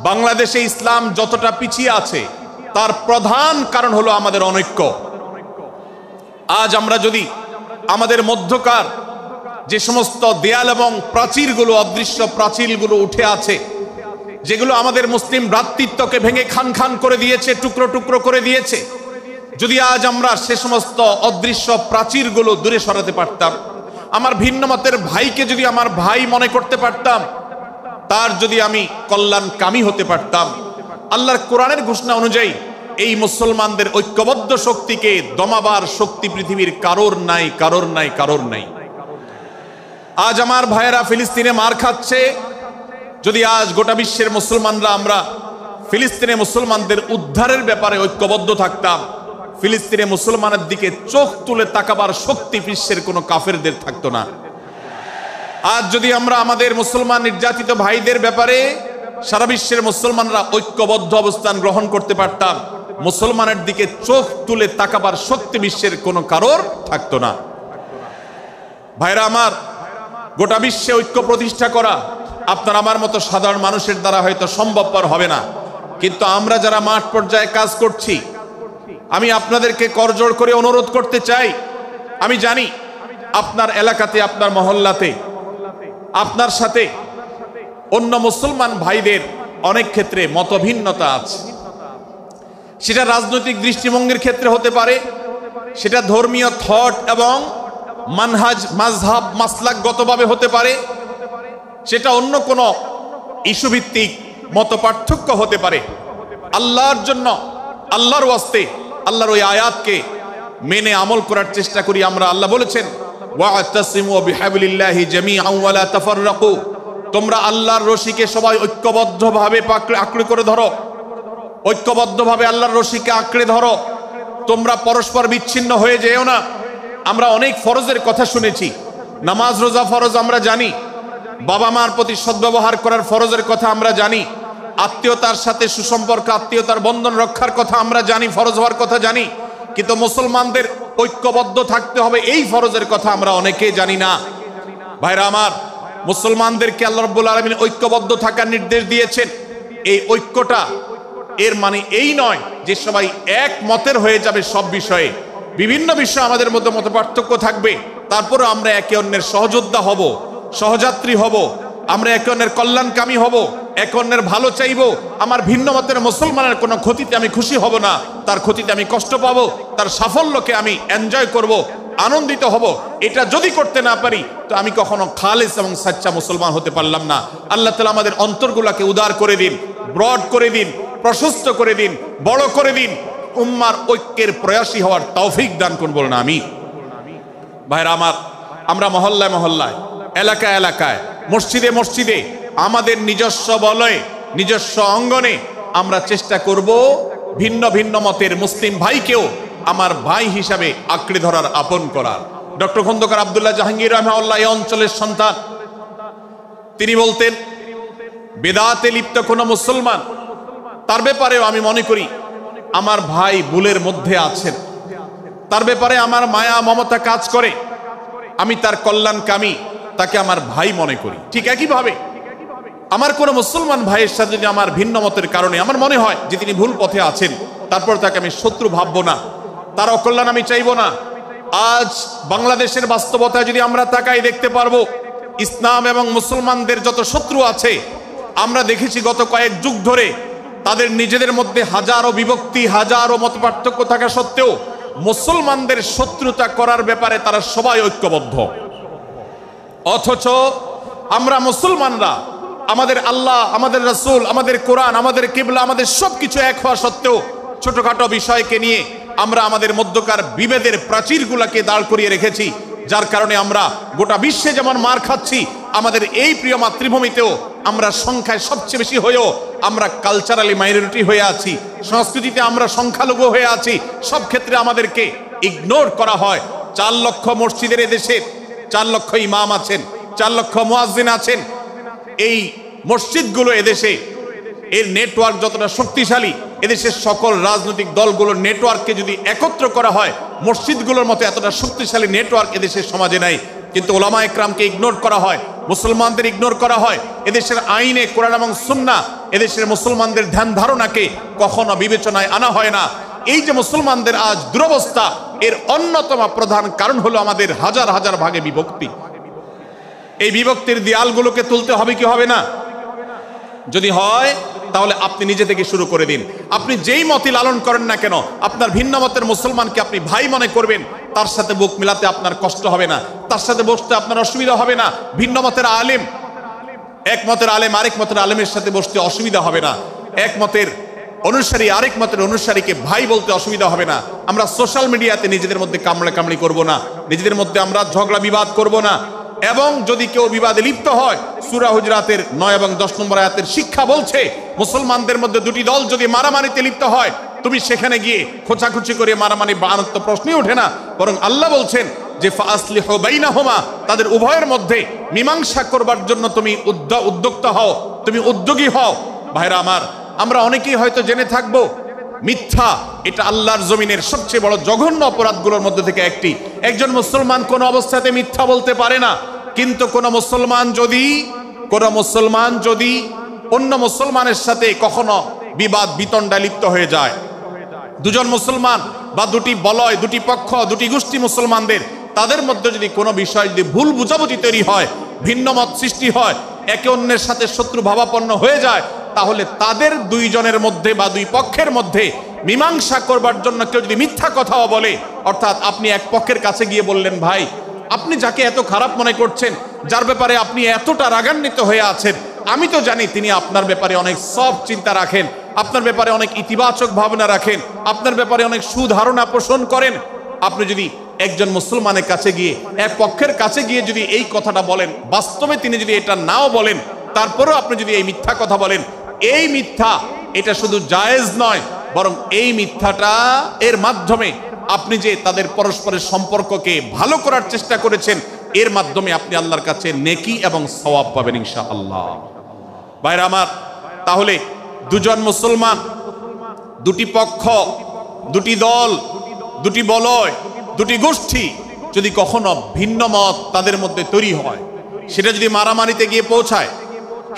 বাংলাদেশে ইসলাম যতটা পিছিয়ে আছে তার প্রধান কারণ হলো আমাদের অনৈক্য। আজ আমরা যদি আমাদের মধ্যকার যে সমস্ত দেয়াল এবং প্রাচীরগুলো, অদৃশ্য প্রাচীরগুলো উঠে আছে, যেগুলো আমাদের মুসলিম ভ্রাতৃত্বকে ভেঙে খান খান করে দিয়েছে, টুকরো টুকরো করে দিয়েছে, যদি আজ আমরা সে সমস্ত অদৃশ্য প্রাচীরগুলো দূরে সরাতে পারতাম, আমার ভিন্ন মতের ভাইকে যদি আমার ভাই মনে করতে পারতাম, তার যদি আমি কল্যাণকামী হতে পারতাম, আল্লাহর কোরআনের ঘোষণা অনুযায়ী এই মুসলমানদের ঐক্যবদ্ধ শক্তিকে দমাবার শক্তি পৃথিবীর কারোর নাই, কারোর নাই, কারোর নাই। আজ আমার ভাইয়েরা ফিলিস্তিনে মার খাচ্ছে, যদি আজ গোটা বিশ্বের মুসলমানরা আমরা ফিলিস্তিনে মুসলমানদের উদ্ধারের ব্যাপারে ঐক্যবদ্ধ থাকতাম, ফিলিস্তিনে মুসলমানের দিকে চোখ তুলে তাকাবার শক্তি বিশ্বের কোনো কাফেরদের থাকতো না। আজ যদি আমরা আমাদের মুসলমান নির্যাতিত ভাইদের ব্যাপারে সারা বিশ্বের মুসলমানরা ঐক্যবদ্ধ অবস্থান গ্রহণ করতে পারতাম, মুসলমানের দিকে চোখ তুলে তাকাবার শক্তি বিশ্বের কোনো কারোর থাকতো না। ভাইরা আমার, গোটা বিশ্বে ঐক্য প্রতিষ্ঠা করা আপনার আমার মতো সাধারণ মানুষের দ্বারা হয়তো সম্ভবপর হবে না, কিন্তু আমরা যারা মাঠ পর্যায়ে কাজ করছি, আমি আপনাদেরকে করজোড় করে অনুরোধ করতে চাই। আমি জানি আপনার এলাকাতে, আপনার মহল্লাতে আপনার সাথে অন্য মুসলমান ভাইদের অনেক ক্ষেত্রে মতভিন্নতা আছে। সেটা রাজনৈতিক দৃষ্টিভঙ্গির ক্ষেত্রে হতে পারে, সেটা ধর্মীয় থট এবং মানহাজ মাযহাব মাসলাকগতভাবে হতে পারে, সেটা অন্য কোনো ইস্যুভিত্তিক মত পার্থক্য হতে পারে। আল্লাহর জন্য, আল্লাহর ওয়াস্তে, আল্লাহর ওই আয়াতকে মেনে আমল করার চেষ্টা করি আমরা। আল্লাহ বলেছেন ওয়া'তাসিমু বিহাবলিল্লাহি জামিআন ওয়া লা তাফাররাকু, তোমরা আল্লাহর রশিকে সবাই ঐক্যবদ্ধভাবে আঁকড়ে করে ধরো, ঐক্যবদ্ধভাবে আল্লাহর রশিকে আঁকড়ে ধরো, তোমরা পরস্পর বিচ্ছিন্ন হয়ে যেও না। আমরা অনেক ফরজের কথা শুনেছি, নামাজ রোজা ফরজ আমরা জানি, বাবা মার প্রতি সদ্ব্যবহার করার ফরজের কথা আমরা জানি, আত্মীয়তার সাথে সুসম্পর্ক, আত্মীয়তার বন্ধন রক্ষার কথা আমরা জানি, ফরজ হওয়ার কথা জানি, কিন্তু মুসলমানদের ঐক্যবদ্ধ থাকতে হবে এই ফরজের কথা আমরা অনেকেই জানি না। ভাইরা আমার, মুসলমানদেরকে আল্লাহ রাব্বুল আলামিন ঐক্যবদ্ধ থাকার নির্দেশ দিয়েছেন। এই ঐক্যটা এর মানে এই নয় যে সবাই এক মতের হয়ে যাবে সব বিষয়ে। বিভিন্ন বিষয়ে আমাদের মধ্যে মত পার্থক্য থাকবে, তারপরে আমরা একে অন্যের সহযোদ্ধা হব, সহযাত্রী হব, আমরা একে অন্যের কল্যাণকামী হব, একে অন্যের ভালো চাইব। আমার ভিন্ন মতের মুসলমানের কোনো ক্ষতিতে আমি খুশি হব না, তার ক্ষতিতে আমি কষ্ট পাবো, তার সাফল্যকে আমি এনজয় করব, আনন্দিত হব। এটা যদি করতে না পারি তো আমি কখনো খালেস এবং সাচ্চা মুসলমান হতে পারলাম না। আল্লাহ তাআলা আমাদের অন্তরগুলোকে উদার করে দিন, ব্রড করে দিন, প্রশস্ত করে দিন, বড় করে দিন, উম্মার ঐক্যের প্রয়াসী হওয়ার তৌফিক দান করুন, বলুন আমিন। ভাইরা আমার, আমরা মহল্লায় মহল্লায়, এলাকায় এলাকায়, মসজিদে মসজিদে, আমাদের নিজস্ব বলয়ে, নিজস্ব অঙ্গনে আমরা চেষ্টা করব ভিন্ন ভিন্ন মতের মুসলিম ভাইকেও আমার ভাই হিসাবে আঁকড়ে ধরার, আপন করার। ডক্টর খন্দকার আব্দুল্লাহ জাহাঙ্গীর রাহিমাহুল্লাহ এই অঞ্চলের সন্তান। তিনি বলতেন, বেদাতে লিপ্ত কোনো মুসলমান, তার ব্যাপারেও আমি মনে করি আমার ভাই ভুলের মধ্যে আছেন, তার ব্যাপারে আমার মায়া মমতা কাজ করে, আমি তার কল্যাণকামী, তাকে আমার ভাই মনে করি। ঠিক একইভাবে আমার কোনো মুসলমান ভাইয়ের সাথে যদি আমার ভিন্ন মতের কারণে আমার মনে হয় যে তিনি ভুল পথে আছেন, তারপর তাকে আমি শত্রু ভাববো না, তার অকল্যাণ আমি চাইবো না। আজ বাংলাদেশের বাস্তবতায় যদি আমরা তাকাই, দেখতে পারবো ইসলাম এবং মুসলমানদের যত শত্রু আছে, আমরা দেখেছি গত কয়েক যুগ ধরে তাদের নিজেদের মধ্যে হাজারো বিভক্তি, হাজারো মত পার্থক্য থাকা সত্ত্বেও মুসলমানদের শত্রুতা করার ব্যাপারে তারা সবাই ঐক্যবদ্ধ। অথচ আমরা মুসলমানরা আমাদের আল্লাহ, আমাদের রাসূল, আমাদের কোরআন, আমাদের কিবলা, আমাদের সবকিছু এক হওয়া সত্ত্বেও ছোটখাটো বিষয়কে নিয়ে আমরা আমাদের মধ্যকার বিভেদের প্রাচীরগুলোকে দাঁড় করিয়ে রেখেছি, যার কারণে আমরা গোটা বিশ্বে যেমন মার খাচ্ছি, আমাদের এই প্রিয় মাতৃভূমিতেও আমরা সংখ্যায় সবচেয়ে বেশি হয়েও আমরা কালচারালি মাইনরিটি হয়ে আছি, সংস্কৃতিতে আমরা সংখ্যালঘু হয়ে আছি। সব ক্ষেত্রে আমাদেরকে ইগনোর করা হয়। 4 লক্ষ মসজিদের এদেশে 4 লক্ষ ইমাম আছেন, 4 লক্ষ মুয়াজ্জিন আছেন। এই মসজিদগুলো এদেশে, এর নেটওয়ার্ক যতটা শক্তিশালী, এদেশের সকল রাজনৈতিক দলগুলোর নেটওয়ার্ককে যদি একত্র করা হয়, মসজিদগুলোর মতো এতটা শক্তিশালী নেটওয়ার্ক এদেশের সমাজে নাই। কিন্তু ওলামা একরামকে ইগনোর করা হয়, মুসলমানদের ইগনোর করা হয়। এদেশের আইনে কোরআন এবং সুন্নাহ, এদেশের মুসলমানদের ধ্যান ধারণাকে কখনো বিবেচনায় আনা হয় না। এই যে মুসলমানদের আজ দুরবস্থা, এর অন্যতম প্রধান কারণ হলো আমাদের হাজার হাজার ভাগে বিভক্তি। এই বিভক্তির দেয়ালগুলোকে তুলতে হবে কি হবে না? যদি হয় তাহলে আপনি নিজে থেকে শুরু করে দিন। আপনি যেই মতই লালন করেন না কেন, আপনার ভিন্ন মতের মুসলমানকে আপনি ভাই মনে করবেন, তার সাথে বুক মিলাতে আপনার কষ্ট হবে না, তার সাথে বসতে আপনার অসুবিধা হবে না। ভিন্ন মতের আলেম, এক মতের আলেম আরেক মতের আলেমের সাথে বসতে অসুবিধা হবে না। এক মতের অনুসারী আরেক মতের অনুসারীকে ভাই বলতে অসুবিধা হবে না। আমরা সোশ্যাল মিডিয়াতে নিজেদের মধ্যে কামড়াকামড়ি করব না, নিজেদের মধ্যে আমরা ঝগড়া বিবাদ করব না। এবং যদি কেউ বিবাদে লিপ্ত হয়, সূরা হুজরাতের 9 এবং 10 নম্বর আয়াতের শিক্ষা বলছে, মুসলমানদের মধ্যে দুটি দল যদি মারামারিতে লিপ্ত হয়, তুমি সেখানে গিয়ে খোঁচাখুচি করে মারামারি বানানোর তো প্রশ্নই ওঠে না। বরং আল্লাহ বলছেন যে ফাসলিহু বাইনাহুমা, তাদের উভয়ের মধ্যে মীমাংসা করবার জন্য তুমি উদ্যোক্তা হও, তুমি উদ্যোগী হও। ভাইরা আমার, আমরা অনেকেই হয়তো জেনে থাকবো মিথ্যা এটা আল্লাহর জমিনের সবচেয়ে বড় জঘন্য অপরাধগুলোর মধ্যে থেকে একটি। একজন মুসলমান কোন অবস্থাতে মিথ্যা বলতে পারে না, কিন্তু কোন মুসলমান যদি অন্য মুসলমানের সাথে কখনো বিবাদ বিতণ্ডায় লিপ্ত হয়ে যায়, দুজন মুসলমান বা দুটি বলয়, দুটি পক্ষ, দুটি গোষ্ঠী মুসলমানদের, তাদের মধ্যে যদি কোনো বিষয় যদি ভুল বুঝাবুঝি তৈরি হয়, ভিন্ন মত সৃষ্টি হয়, একে অন্যের সাথে শত্রু ভাবাপন্ন হয়ে যায়, তাহলে তাদের দুইজনের মধ্যে বা দুই পক্ষের মধ্যে মীমাংসা করবার জন্য কেউ যদি মিথ্যা কথাও বলে, অর্থাৎ আপনি এক পক্ষের কাছে গিয়ে বললেন, ভাই আপনি যাকে এত খারাপ মনে করছেন, যার ব্যাপারে আপনি এতটা রাগান্বিত হয়ে আছেন, আমি তো জানি তিনি আপনার ব্যাপারে অনেক সফট চিন্তা রাখেন, আপনার ব্যাপারে অনেক ইতিবাচক ভাবনা রাখেন, আপনার ব্যাপারে অনেক সুধারণা পোষণ করেন। আপনি যদি একজন মুসলমানের কাছে গিয়ে, এক পক্ষের কাছে গিয়ে যদি এই কথাটা বলেন, বাস্তবে তিনি যদি এটা নাও বলেন, তারপরেও আপনি যদি এই মিথ্যা কথা বলেন, এই মিথ্যা এটা শুধু জায়েজ নয়, বরং এই মিথ্যাটা এর মাধ্যমে আপনি যে তাদের পরস্পরের সম্পর্ককে ভালো করার চেষ্টা করেছেন, এর মাধ্যমে আপনি আল্লাহর কাছে নেকি এবং সওয়াব পাবেন ইনশাআল্লাহ। ভাইরা আমার, তাহলে দুজন মুসলমান, দুটি পক্ষ, দুটি দল, দুটি বলয়, দুটি গোষ্ঠী যদি কখনো ভিন্ন মত তাদের মধ্যে তৈরি হয়, সেটা যদি মারামারিতে গিয়ে পৌঁছায়,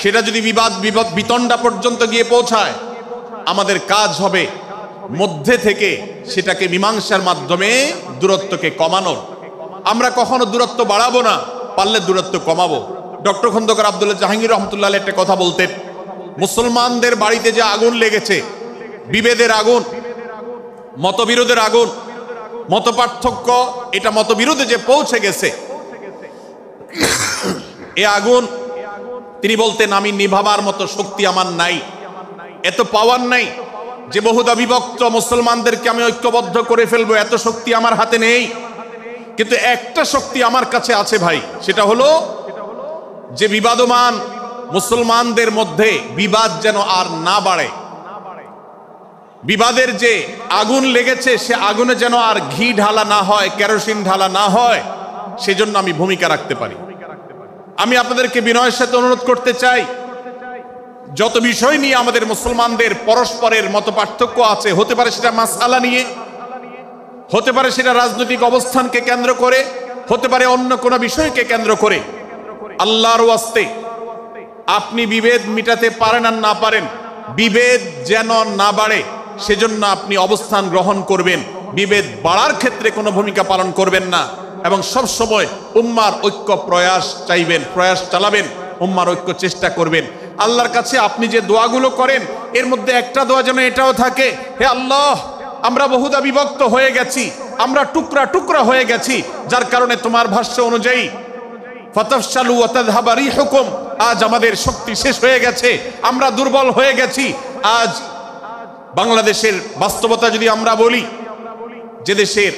সেটা যদি বিবাদ বিতণ্ডা পর্যন্ত গিয়ে পৌঁছায়, আমাদের কাজ হবে মধ্যে থেকে সেটাকে মীমাংসার মাধ্যমে দূরত্বকে কমানোর। আমরা কখনো দূরত্ব বাড়াবো না, পারলে দূরত্ব কমাবো। ডক্টর খন্দকার আব্দুল্লাহ জাহাঙ্গীর রহমতুল্লাহ একটা কথা বলতেন, মুসলমানদের বাড়িতে যে আগুন লেগেছে, বিভেদের আগুন, মতবিরোধের আগুন, মত পার্থক্য, এটা মতবিরোধে যে পৌঁছে গেছে, এ আগুন তিনি বলতেন, আমি নিভাবার মতো শক্তি আমার নাই, এত পাওয়ার নাই যে বহুদা বিভক্ত মুসলমানদেরকে আমি ঐক্যবদ্ধ করে ফেলবো, এত শক্তি আমার হাতে নেই। কিন্তু একটা শক্তি আমার কাছে আছে ভাই, সেটা হলো যে বিবাদমান মুসলমানদের মধ্যে বিবাদ যেন আর না বাড়ে, বিবাদের যে আগুন লেগেছে সে আগুনে যেন আর ঘি ঢালা না হয়, কেরোসিন ঢালা না হয়, সেজন্য আমি ভূমিকা রাখতে পারি। আমি আপনাদেরকে বিনয়ের সাথে অনুরোধ করতে চাই, যত বিষয় নিয়ে আমাদের মুসলমানদের পরস্পরের মত পার্থক্য আছে, হতে পারে সেটা মাসআলা নিয়ে, হতে পারে সেটা রাজনৈতিক অবস্থানকে কেন্দ্র করে, হতে পারে অন্য কোনো বিষয়কে কেন্দ্র করে, আল্লাহর ওয়াস্তে আপনি বিভেদ মিটাতে পারেন আর না পারেন, বিভেদ যেন না বাড়ে সেজন্য আপনি অবস্থান গ্রহণ করবেন, বিভেদ বাড়ার ক্ষেত্রে কোনো ভূমিকা পালন করবেন না, এবং সব সময় উম্মার ঐক্য প্রয়াস চাইবেন, প্রয়াস চালাবেন, উম্মার ঐক্য চেষ্টা করবেন। আল্লাহর কাছে আপনি যে দোয়াগুলো করেন, এর মধ্যে একটা দোয়া যেন এটাও থাকে, হে আল্লাহ, আমরা বহুদা বিভক্ত হয়ে গেছি, আমরা টুকরা টুকরা হয়ে গেছি, যার কারণে তোমার ভাষ্য অনুযায়ী ফাতাফশালু ওয়া তাযহাবা রিহুকুম, আজ আমাদের শক্তি শেষ হয়ে গেছে, আমরা দুর্বল হয়ে গেছি। আজ বাংলাদেশের বাস্তবতা যদি আমরা বলি, যে দেশের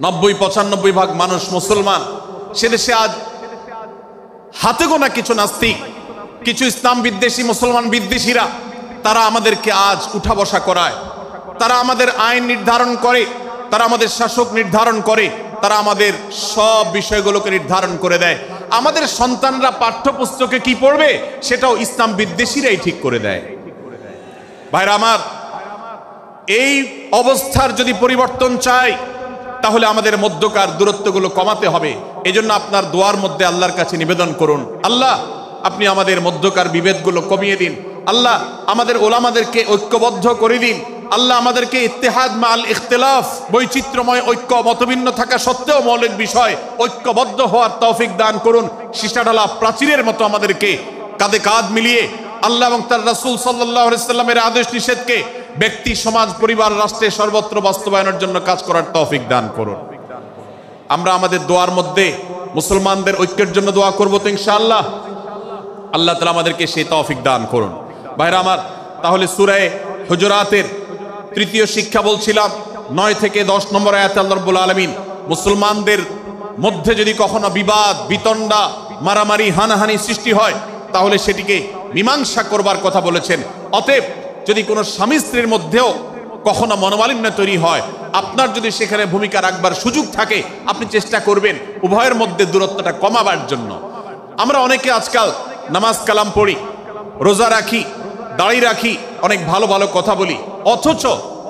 90-95 ভাগ মানুষ মুসলমান, সে দেশে আজ হাতে গোনা কিছু নাস্তিক, কিছু ইসলাম বিদ্বেষী, মুসলমান বিদ্বেষীরা, তারা আমাদেরকে আজ উঠা বসা করায়, তারা আমাদের আইন নির্ধারণ করে, তারা আমাদের শাসক নির্ধারণ করে, তারা আমাদের সব বিষয়গুলোকে নির্ধারণ করে দেয়। আমাদের সন্তানরা পাঠ্যপুস্তকে কি পড়বে সেটাও ইসলাম বিদ্বেষীরাই ঠিক করে দেয়। ভাইরা আমার, এই অবস্থার যদি পরিবর্তন চাই, তাহলে আমাদের মধ্যকার দূরত্বগুলো কমাতে হবে। এজন্য আপনার দোয়ার মধ্যে আল্লাহর কাছে নিবেদন করুন, আল্লাহ আপনি আমাদের মধ্যকার বিভেদগুলো কমিয়ে দিন, আল্লাহ আমাদের ওলামাদেরকে ঐক্যবদ্ধ করে দিন, আল্লাহ আমাদেরকে ইত্তেহাদ মাল ইখতিলাফ, বৈচিত্র্যময় ঐক্য, মতভিন্ন থাকা সত্ত্বেও মৌলিক বিষয় ঐক্যবদ্ধ হওয়ার তৌফিক দান করুন। সীসাঢালা প্রাচীরের মতো আমাদেরকে কাঁধে কাঁধ মিলিয়ে আল্লাহ এবং তার রাসূল সাল্লাল্লাহু আলাইহি সাল্লামের আদেশ নিষেধকে ব্যক্তি, সমাজ, পরিবার, রাষ্ট্রে সর্বত্র বাস্তবায়নের জন্য কাজ করার তৌফিক দান করুন। আমরা আমাদের দোয়ার মধ্যে মুসলমানদের ঐক্যের জন্য দোয়া করব তো ইনশাআল্লাহ। আল্লাহ তাআলা আমাদেরকে সেই তৌফিক দান করুন। ভাইরা আমার, তাহলে সূরা হুজুরাতের তৃতীয় শিক্ষা বলছিলাম, 9 থেকে 10 নম্বর আয়াতে আল্লাহ রাব্বুল আলামিন মুসলমানদের মধ্যে যদি কখনো বিবাদ, বিতণ্ডা, মারামারি, হানাহানি সৃষ্টি হয়, তাহলে সেটিকে মীমাংসা করবার কথা বলেছেন। অতএব যদি কোনো স্বামী স্ত্রীর মধ্যেও কখনো মনোমালিন্য তৈরি হয়, আপনার যদি সেখানে ভূমিকা রাখবার সুযোগ থাকে, আপনি চেষ্টা করবেন উভয়ের মধ্যে দূরত্বটা কমাবার জন্য। আমরা অনেকে আজকাল নামাজ কালাম পড়ি, রোজা রাখি, দাড়ি রাখি, অনেক ভালো ভালো কথা বলি, অথচ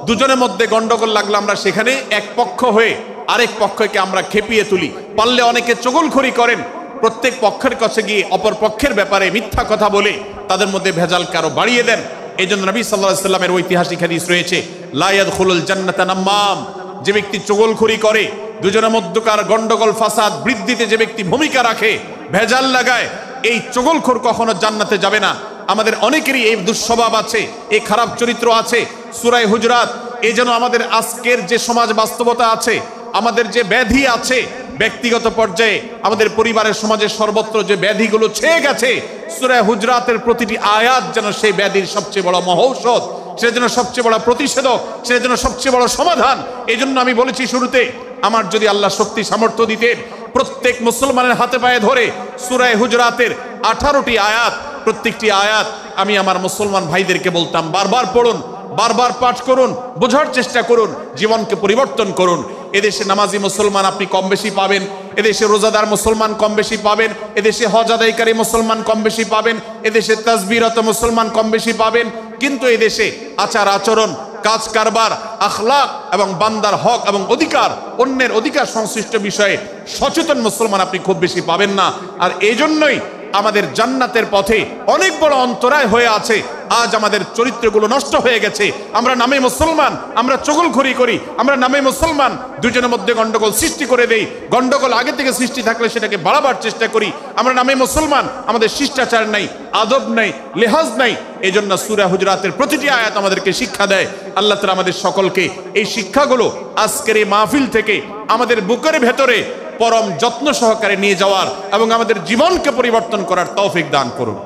দুজনের মধ্যে গন্ডগোল লাগলে আমরা সেখানে এক পক্ষ হয়ে আরেক পক্ষকে আমরা খেপিয়ে তুলি। পারলে অনেকে চগলখড়ি করেন, প্রত্যেক পক্ষের কাছে গিয়ে অপর পক্ষের ব্যাপারে মিথ্যা কথা বলে তাদের মধ্যে ভেজালকে আরো বাড়িয়ে দেন। এই জন্য নবী সাল্লাল্লাহু আলাইহি ওয়াসাল্লামের ঐতিহাসিক হাদিস রয়েছে, লা ইয়াদখুলুল জান্নাতা নাম্মাম, যে ব্যক্তি চগলখড়ি করে, দুজনের মধ্যকার গন্ডগোল ফাসাদ বৃদ্ধিতে যে ব্যক্তি ভূমিকা রাখে, ভেজাল লাগায়, এই চগলখোর কখনো জান্নাতে যাবে না। আমাদের অনেকেরই এই দুঃস্বভাব আছে, এই খারাপ চরিত্র আছে। সূরা হুজুরাত। এই যেন আমাদের আজকের যে সমাজ বাস্তবতা আছে, আমাদের যে ব্যাধি আছে ব্যক্তিগত পর্যায়ে, আমাদের পরিবারের সমাজের সর্বত্র যে ব্যাধিগুলো ছেয়ে গেছে, সূরা হুজুরাতের প্রতিটি আয়াত যেন সেই ব্যাধির সবচেয়ে বড় মহৌষধ, সেটার জন্য সবচেয়ে বড় প্রতিষেধক, সেটার জন্য সবচেয়ে বড় সমাধান। এই জন্য আমি বলেছি শুরুতে, আমার যদি আল্লাহ শক্তি সামর্থ্য দিতেন, প্রত্যেক মুসলমানের হাতে পায়ে ধরে সূরা হুজুরাতের 18টি আয়াত, প্রত্যেকটি আয়াত আমি আমার মুসলমান ভাইদেরকে বলতাম, বারবার পড়ুন, বারবার পাঠ করুন, বোঝার চেষ্টা করুন, জীবনকে পরিবর্তন করুন। এদেশে নামাজি মুসলমান আপনি কম বেশি পাবেন, এদেশে রোজাদার মুসলমান কম বেশি পাবেন, এদেশে হজ আদায়কারী মুসলমান কম বেশি পাবেন, এদেশে তাসবিহরত মুসলমান কম বেশি পাবেন, কিন্তু এদেশে আচার আচরণ, কাজ কারবার, আখলাক এবং বান্দার হক এবং অধিকার, অন্যের অধিকার সংশ্লিষ্ট বিষয়ে সচেতন মুসলমান আপনি খুব বেশি পাবেন না। আর এই জন্যই আমাদের জান্নাতের পথে অনেক বড় অন্তরায় হয়ে আছে। আজ আমাদের চরিত্রগুলো নষ্ট হয়ে গেছে। আমরা নামে মুসলমান, আমরা চগলখড়ি করি, আমরা নামে মুসলমান, দুজনের মধ্যে গন্ডগোল সৃষ্টি করে দেই। গন্ডগোল আগে থেকে সৃষ্টি থাকলে সেটাকে বাড়াবার চেষ্টা করি। আমরা নামে মুসলমান, আমাদের শিষ্টাচার নাই, আদব নাই, লেহাজ নাই। এই জন্য সূরা হুজুরাতের প্রতিটি আয়াত আমাদেরকে শিক্ষা দেয়। আল্লাহ তাআলা আমাদের সকলকে এই শিক্ষাগুলো আজকের এই মাহফিল থেকে আমাদের বুকের ভেতরে পরম যত্ন সহকারে নিয়ে যাওয়ার এবং আমাদের জীবনকে পরিবর্তন করার তৌফিক দান করুন।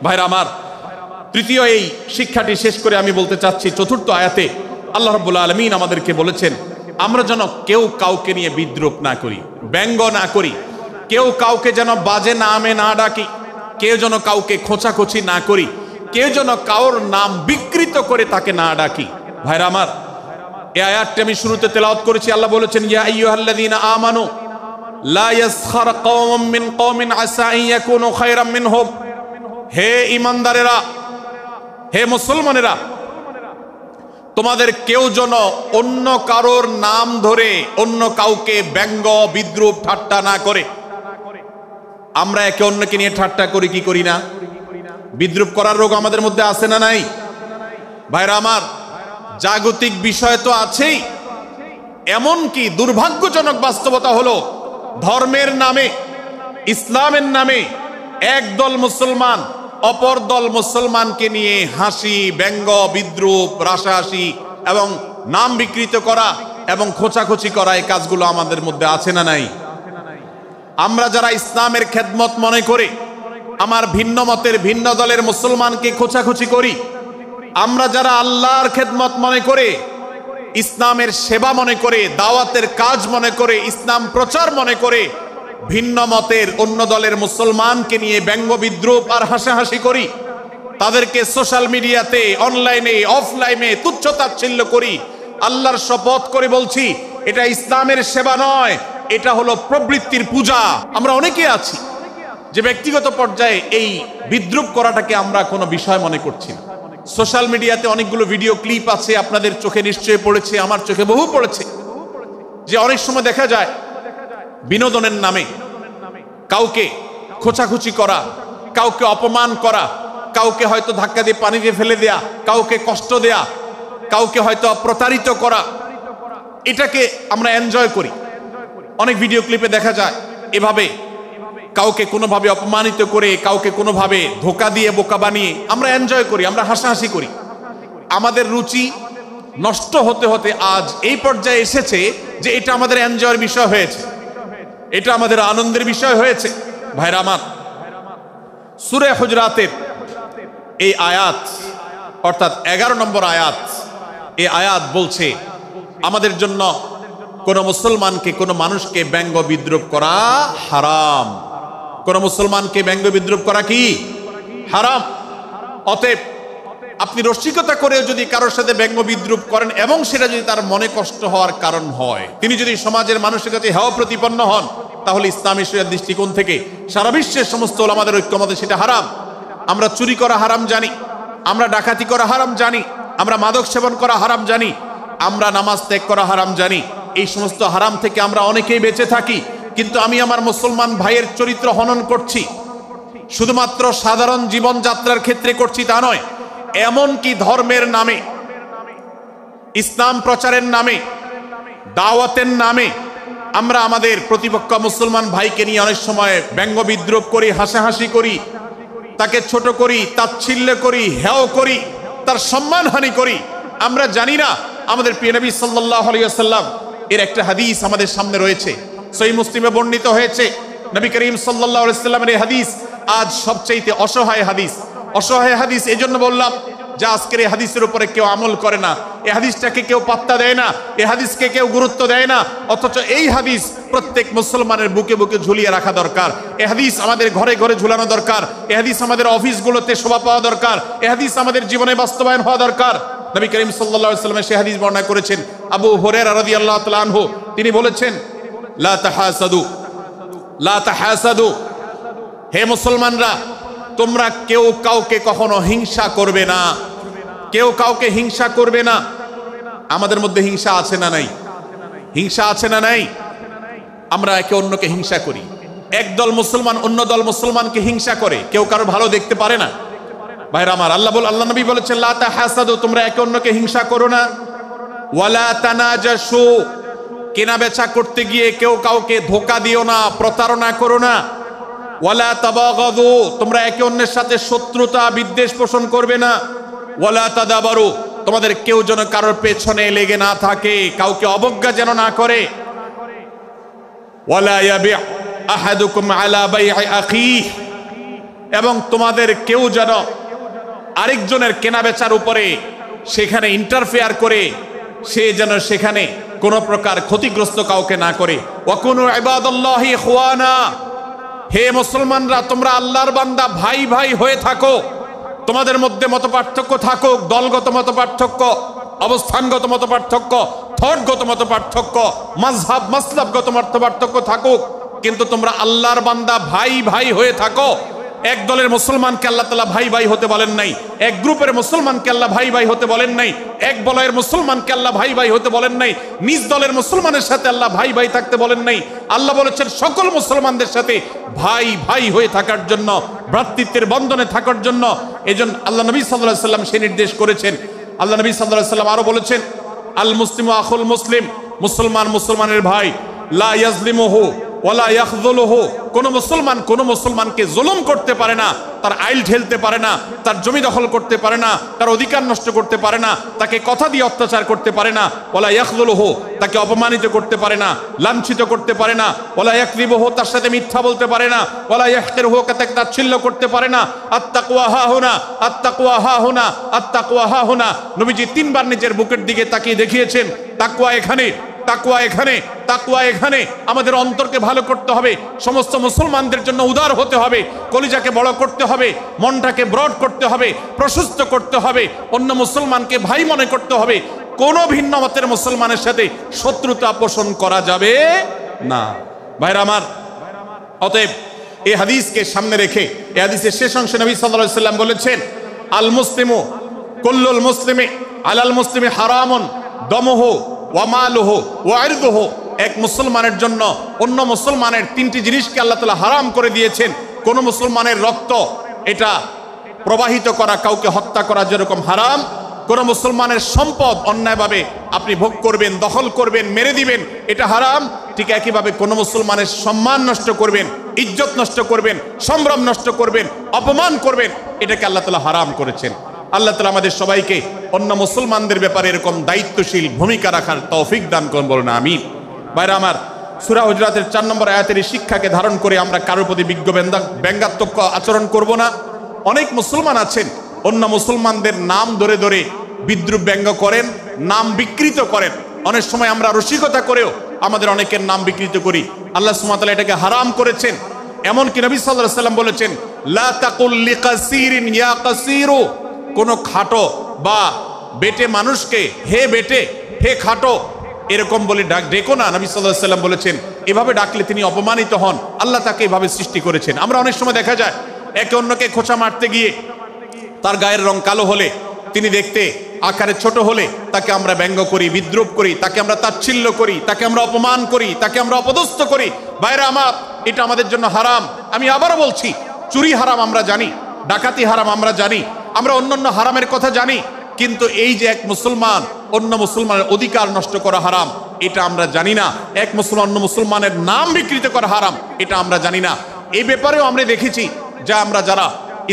ভাইরা আমার, তৃতীয় এই শিক্ষাটি শেষ করে আমি বলতে চাচ্ছি, চতুর্থ আয়াতে আল্লাহ রাব্বুল আলামিন আমাদেরকে বলেছেন, আমরা যেন কেউ কাউকে নিয়ে বিদ্রূপ না করি, ব্যঙ্গ না করি, কেউ কাউকে যেন বাজে নামে না ডাকি, কেউ যেন কাউকে খোঁচাখুচি না করি, কেউ যেন কারোর নাম বিকৃত করে তাকে না ডাকি। ভাইরা আমার, এই আয়াতটি আমি শুরুতে তেলাওয়াত করেছি। আল্লাহ বলেছেন, ইয়া আইয়ুহাল্লাযীনা আমানু লা ইয়াসখার কওমুম মিন কওমিন আসা আন ইয়াকুনু খায়রাম মিনহুম। হে ঈমানদারেরা, হে মুসলমানেরা, তোমাদের কেউ যেন অন্য কারোর নাম ধরে অন্য কাউকে ব্যঙ্গ বিদ্রূপ ঠাট্টা না করে। আমরা একে অন্যকে নিয়ে ঠাট্টা করি কি করি না? বিদ্রূপ করার রোগ আমাদের মধ্যে আছে না নাই? ভাইরা আমার, জাগতিক বিষয় তো আছেই, এমনকি দুর্ভাগ্যজনক বাস্তবতা হলো ধর্মের নামে, ইসলামের নামে একদল মুসলমান অপর দল মুসলমানকে নিয়ে হাসি, ব্যঙ্গ, বিদ্রূপ, রাশাহাসি এবং নাম বিকৃত করা এবং খোঁচাখুচি করা, এই কাজগুলো আমাদের মধ্যে আছে না নাই? আমরা যারা ইসলামের খেদমত মনে করে আমার ভিন্ন মতের, ভিন্ন দলের মুসলমানকে খোঁচাখুচি করি, আমরা যারা আল্লাহর খেদমত মনে করে, ইসলামের সেবা মনে করে, দাওয়াতের কাজ মনে করে, ইসলাম প্রচার মনে করে ভিন্ন মতের অন্য দলের মুসলমানকে নিয়ে ব্যঙ্গ বিদ্রূপ আর হাসাহাসি করি, তাদেরকে সোশ্যাল মিডিয়াতে, অনলাইনে, অফলাইনে তুচ্ছ-তাচ্ছিল্য করি, আল্লাহর শপথ করে বলছি, এটা ইসলামের সেবা নয়, এটা হলো প্রবৃত্তির পূজা। আমরা অনেকে আছি যে ব্যক্তিগত পর্যায়ে এই বিদ্রূপ করাটাকে আমরা কোনো বিষয় মনে করছি না। সোশ্যাল মিডিয়াতে অনেকগুলো ভিডিও ক্লিপ আছে, আপনাদের চোখে নিশ্চয়ই পড়েছে, আমার চোখে বহু পড়েছে, যে অনেক সময় দেখা যায় বিনোদনের নামে কাউকে খোঁচাখুচি করা, কাউকে অপমান করা, কাউকে হয়তো ধাক্কা দিয়ে পানি দিয়ে ফেলে দেয়া, কাউকে কষ্ট দেয়া, কাউকে হয়তো প্রতারিত করা, এটাকে আমরা এনজয় করি। অনেক ভিডিও ক্লিপে দেখা যায় এভাবে কাউকে কোনোভাবে অপমানিত করে, কাউকে কোনোভাবে ধোকা দিয়ে বোকা বানিয়ে আমরা এনজয় করি, আমরা হাসাহাসি করি। আমাদের রুচি নষ্ট হতে হতে আজ এই পর্যায়ে এসেছে যে এটা আমাদের এনজয়ের বিষয় হয়েছে, এটা আমাদের আনন্দের বিষয় হয়েছে। ভাইরা আমার, সূরা হুজুরাতের এই আয়াত, অর্থাৎ 11 নম্বর আয়াত, এই আয়াত বলছে আমাদের জন্য কোন মুসলমানকে, কোন মানুষকে ব্যঙ্গ বিদ্রূপ করা হারাম। কোন মুসলমানকে ব্যঙ্গ বিদ্রূপ করা কি হারাম। অতএব আপনি রসিকতা করেও যদি কারোর সাথে ব্যঙ্গ বিদ্রূপ করেন এবং সেটা যদি তার মনে কষ্ট হওয়ার কারণ হয়, তিনি যদি সমাজের মানুষের কাছে হেয় প্রতিপন্ন হন, তাহলে ইসলামী শরিয়ার দৃষ্টিকোণ থেকে সারা বিশ্বের সমস্ত ওলামাদের ঐক্যমতে সেটা হারাম। আমরা চুরি করা হারাম জানি, আমরা ডাকাতি করা হারাম জানি, আমরা মাদক সেবন করা হারাম জানি, আমরা নামাজ ত্যাগ করা হারাম জানি। এই সমস্ত হারাম থেকে আমরা অনেকেই বেঁচে থাকি, কিন্তু আমি আমার মুসলমান ভাইয়ের চরিত্র হনন করছি, শুধুমাত্র সাধারণ জীবনযাত্রার ক্ষেত্রে করছি তা নয়, এমনকি ধর্মের নামে, ইসলাম প্রচারের নামে, দাওয়াতের নামে আমরা আমাদের প্রতিপক্ষ মুসলমান ভাইকে নিয়ে অনেক সময় ব্যঙ্গ বিদ্রূপ করি, হাসাহাসি করি, তাকে ছোট করি, তাচ্ছিল্য করি, হেয় করি, তার সম্মানহানি করি। আমরা জানি না। আমাদের প্রিয় নবী সাল্লাল্লাহু আলাইহি ওয়াসাল্লাম এর একটা হাদিস আমাদের সামনে রয়েছে, সহিহ মুসলিমে বর্ণিত হয়েছে। নবী করিম সাল্লাল্লাহু আলাইহি ওয়াসাল্লামের এই হাদিস আজ সবচাইতে অসহায় হাদিস। অসহায় হাদিস এজন্য বললাম যে আজকের এই হাদিসের উপরে কেউ আমল করে না, এই হাদিসটাকে কেউ পাত্তা দেয় না, এই হাদিসকে কেউ গুরুত্ব দেয় না। অথচ এই হাদিস প্রত্যেক মুসলমানের বুকে বুকে ঝুলিয়ে রাখা দরকার। এই হাদিস আমাদের ঘরে ঘরে ঝুলানো দরকার। এই হাদিস আমাদের অফিসগুলোতে শোভা পাওয়া দরকার। এই হাদিস আমাদের জীবনে বাস্তবায়ন হওয়া দরকার। নবী করিম সাল্লাল্লাহু আলাইহি ওয়াসাল্লাম সেই হাদিস বর্ণনা করেছেন। আবু হুরায়রা রাদিয়াল্লাহু তাআলা আনহু তিনি বলেছেন, লা তাহাসাদু, লা তাহাসাদু, হে মুসলমানরা তোমরা কেউ কাউকে কখনো হিংসা করবে না, কেউ কাউকে হিংসা করবে না। আমাদের মধ্যে হিংসা আছে না নাই? হিংসা আছে না নাই? আমরা একে অন্যকে হিংসা করি। একদল মুসলমান অন্য দল মুসলমানকে হিংসা করে, কেউ কারো ভালো দেখতে পারে না। ভাইরা আমার, আল্লাহ নবী বলেছেন লা তাহাসাদু, তোমরা একে অন্যকে হিংসা করো না। ওয়ালা তানাজাসু, কেনা বেচা করতে গিয়ে কেউ কাউকে ধোঁকা দিও না, প্রতারণা করো না। ওয়ালা তাবাগাদু, তোমরা একে অন্যের সাথে শত্রুতা বিদ্বেষ পোষণ করবে না। ওয়ালা তাদাবারু, তোমাদের কেউ যেন কারোর পেছনে লেগে না থাকে, কাউকে অবজ্ঞা যেন না করে। ওয়ালা ইয়াবি আহাদুকুম আলা বাই'i আখিহি, এবং তোমাদের কেউ যেন আরেকজনের কেনাবেচার উপরে সেখানে ইন্টারফেয়ার করে সে যেন সেখানে কোনো প্রকার ক্ষতিগ্রস্ত কাউকে না করে। ওয়াকুনু ইবাদাল্লাহি ইখওয়ানা, হে মুসলমানরা তোমরা আল্লাহর বান্দা ভাই ভাই হয়ে থাকো। তোমাদের মধ্যে মত পার্থক্য থাকুক, দলগত মত পার্থক্য, অবস্থানগত মত পার্থক্য, থটগত মত পার্থক্য, মাযহাব মাসলাবগত মত পার্থক্য থাকুক, কিন্তু তোমরা আল্লাহর বান্দা ভাই ভাই হয়ে থাকো। এক দলের মুসলমানকে আল্লাহ তাআলা ভাই ভাই হতে বলেন নাই, এক গ্রুপের মুসলমানকে আল্লাহ ভাই ভাই হতে বলেন নাই, এক বলয়ের মুসলমানকে আল্লাহ ভাই ভাই হতে বলেন নাই, নিজ দলের মুসলমানের সাথে আল্লাহ ভাই ভাই থাকতে বলেন নাই। আল্লাহ বলেছেন সকল মুসলমানদের সাথে ভাই ভাই হয়ে থাকার জন্য, ভ্রাতৃত্বের বন্ধনে থাকার জন্য। এজন্য আল্লাহ নবী সাল্লাল্লাহু আলাইহি ওয়াসাল্লাম সে নির্দেশ করেছেন। আল্লাহ নবী সাল্লাল্লাহু আলাইহি ওয়াসাল্লাম আরো বলেছেন, আল মুসলিমু আখুল মুসলিম, মুসলমান মুসলমানের ভাই, লা ইয়াজলিমুহু ওয়ালা ইয়াখযুলুহু, কোন মুসলমান কোন মুসলমানকে জুলুম করতে পারে না, তার আইল ঠেলতে পারে না, তার জমি দখল করতে পারে না, তার অধিকার নষ্ট করতে পারে না, তাকে কথা দিয়ে অত্যাচার করতে পারে না। ওয়ালা ইয়াখযুলুহু, তাকে অপমানিত করতে পারে না, লাঞ্ছিত করতে পারে না। ওয়ালা ইয়াকযিবুহু, তার সাথে মিথ্যা বলতে পারে না। ওয়ালা ইয়াহকিরুহু, তাকে তাচ্ছিল্য করতে পারে না। আত-তাকওয়া হাহুনা, আত-তাকওয়া হাহুনা, আত-তাকওয়া হাহুনা। নবীজি তিনবার নিজের বুকের দিকে তাকিয়ে দেখিয়েছেন, তাকওয়া এখানে, তাকওয়া এখানে, তাকওয়া এখানে। আমাদের অন্তরকে ভালো করতে হবে, সমস্ত মুসলমানদের জন্য উদার হতে হবে, কলিজাকে বড় করতে হবে, মনটাকে ব্রড করতে হবে, প্রশস্ত করতে হবে, অন্য মুসলমানকে ভাই মনে করতে হবে। কোন ভিন্ন মতের মুসলমানের সাথে শত্রুতা পোষণ করা যাবে না। ভাইরা আমার, অতএব এই হাদিসকে সামনে রেখে এই হাদিসের শেষ অংশে নবী সাল্লাল্লাহু আলাইহি ওয়াসাল্লাম বলেছেন, আল মুসলিমু কুল্লুল মুসলিমি আলাল মুসলিমি হারামুন দামুহু ওয়া মালুহু ওয়া ইরদুহু। এক মুসলমানের জন্য অন্য মুসলমানের তিনটি জিনিসকে আল্লাহ তাআলা হারাম করে দিয়েছেন। কোন মুসলমানের রক্ত এটা প্রবাহিত করা, কাউকে হত্যা করা যেরকম হারাম, কোন মুসলমানের সম্পদ অন্যায়ভাবে আপনি ভোগ করবেন, দখল করবেন, মেরে দিবেন, এটা হারাম। ঠিক একইভাবে কোন মুসলমানের সম্মান নষ্ট করবেন, ইজ্জত নষ্ট করবেন, সম্ভ্রম নষ্ট করবেন, অপমান করবেন, এটাকে আল্লাহ তাআলা হারাম করেছেন। আল্লাহ তাআলা আমাদের সবাইকে অন্য মুসলমানদের ব্যাপারে এরকম দায়িত্বশীল ভূমিকা রাখার তৌফিক দান করুন, বলুন আমিন। ভাইরা আমার, সূরা হুজুরাতের 4 নম্বর আয়াতের এই শিক্ষাকে ধারণ করে আমরা কারোর প্রতি ব্যঙ্গাত্মক আচরণ করব না। অনেক মুসলমান আছেন অন্য মুসলমানদের নাম ধরে ধরে বিদ্রুপ ব্যঙ্গ করেন, নাম বিকৃত করেন। অনেক সময় আমরা রসিকতা করেও আমাদের অনেকের নাম বিকৃত করি। আল্লাহ সুবহানাহু ওয়া তাআলা এটাকে হারাম করেছেন। এমনকি নবী সাল্লাল্লাহু আলাইহি ওয়াসাল্লাম বলেছেন, লা তাকুল লিকাসিরিন ইয়া কাসিরু, কোন খাটো বা বেটে মানুষকে হে বেটে, হে খাটো এরকম বলে ডেকো না। নবী সাল্লাল্লাহু আলাইহি ওয়াসাল্লাম বলেছেন, এভাবে ডাকলে তিনি অপমানিত হন। আল্লাহ তাকে এভাবে সৃষ্টি করেছেন। আমরা অনেক সময় দেখা যায় একে অন্যকে খোঁচা মারতে গিয়ে তার গায়ের রং কালো হলে, তিনি দেখতে আকারে ছোট হলে তাকে আমরা ব্যঙ্গ করি, বিদ্রুপ করি, তাকে আমরা তাচ্ছিল্য করি, তাকে আমরা অপমান করি, তাকে আমরা অপদস্থ করি। ভাইরা আমার, এটা আমাদের জন্য হারাম। আমি আবারও বলছি, চুরি হারাম আমরা জানি, ডাকাতি হারাম আমরা জানি, আমরা অন্যান্য হারামের কথা জানি, কিন্তু এই যে এক মুসলমান অন্য মুসলমানের অধিকার নষ্ট করা হারাম, এটা আমরা জানি না। এক মুসলমান অন্য মুসলমানের নাম বিকৃত করা হারাম, এটা আমরা জানি না। এই ব্যাপারেও আমরা দেখেছি যে আমরা যারা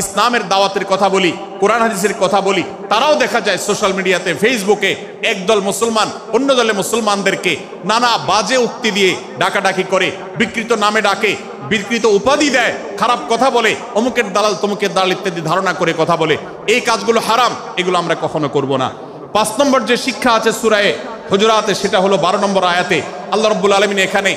ইসলামের দাওয়াতের কথা বলি, কোরআন হাদিসের কথা বলি, তারাও দেখা যায় সোশ্যাল মিডিয়াতে, ফেসবুকে একদল মুসলমান অন্য দলে মুসলমানদেরকে নানা বাজে উক্তি দিয়ে ডাকাডাকি করে, বিকৃত নামে ডাকে, বিকৃত উপাধি দেয়, খারাপ কথা বলে, অমুকের দালাল তমুকের দালাল ইত্যাদি ধারণা করে কথা বলে। এই কাজগুলো হারাম, এগুলো আমরা কখনো করব না। 5 নম্বর যে শিক্ষা আছে সূরা হুজুরাতে, সেটা হলো 12 নম্বর আয়াতে আল্লাহ রাব্বুল আলামিন এখানে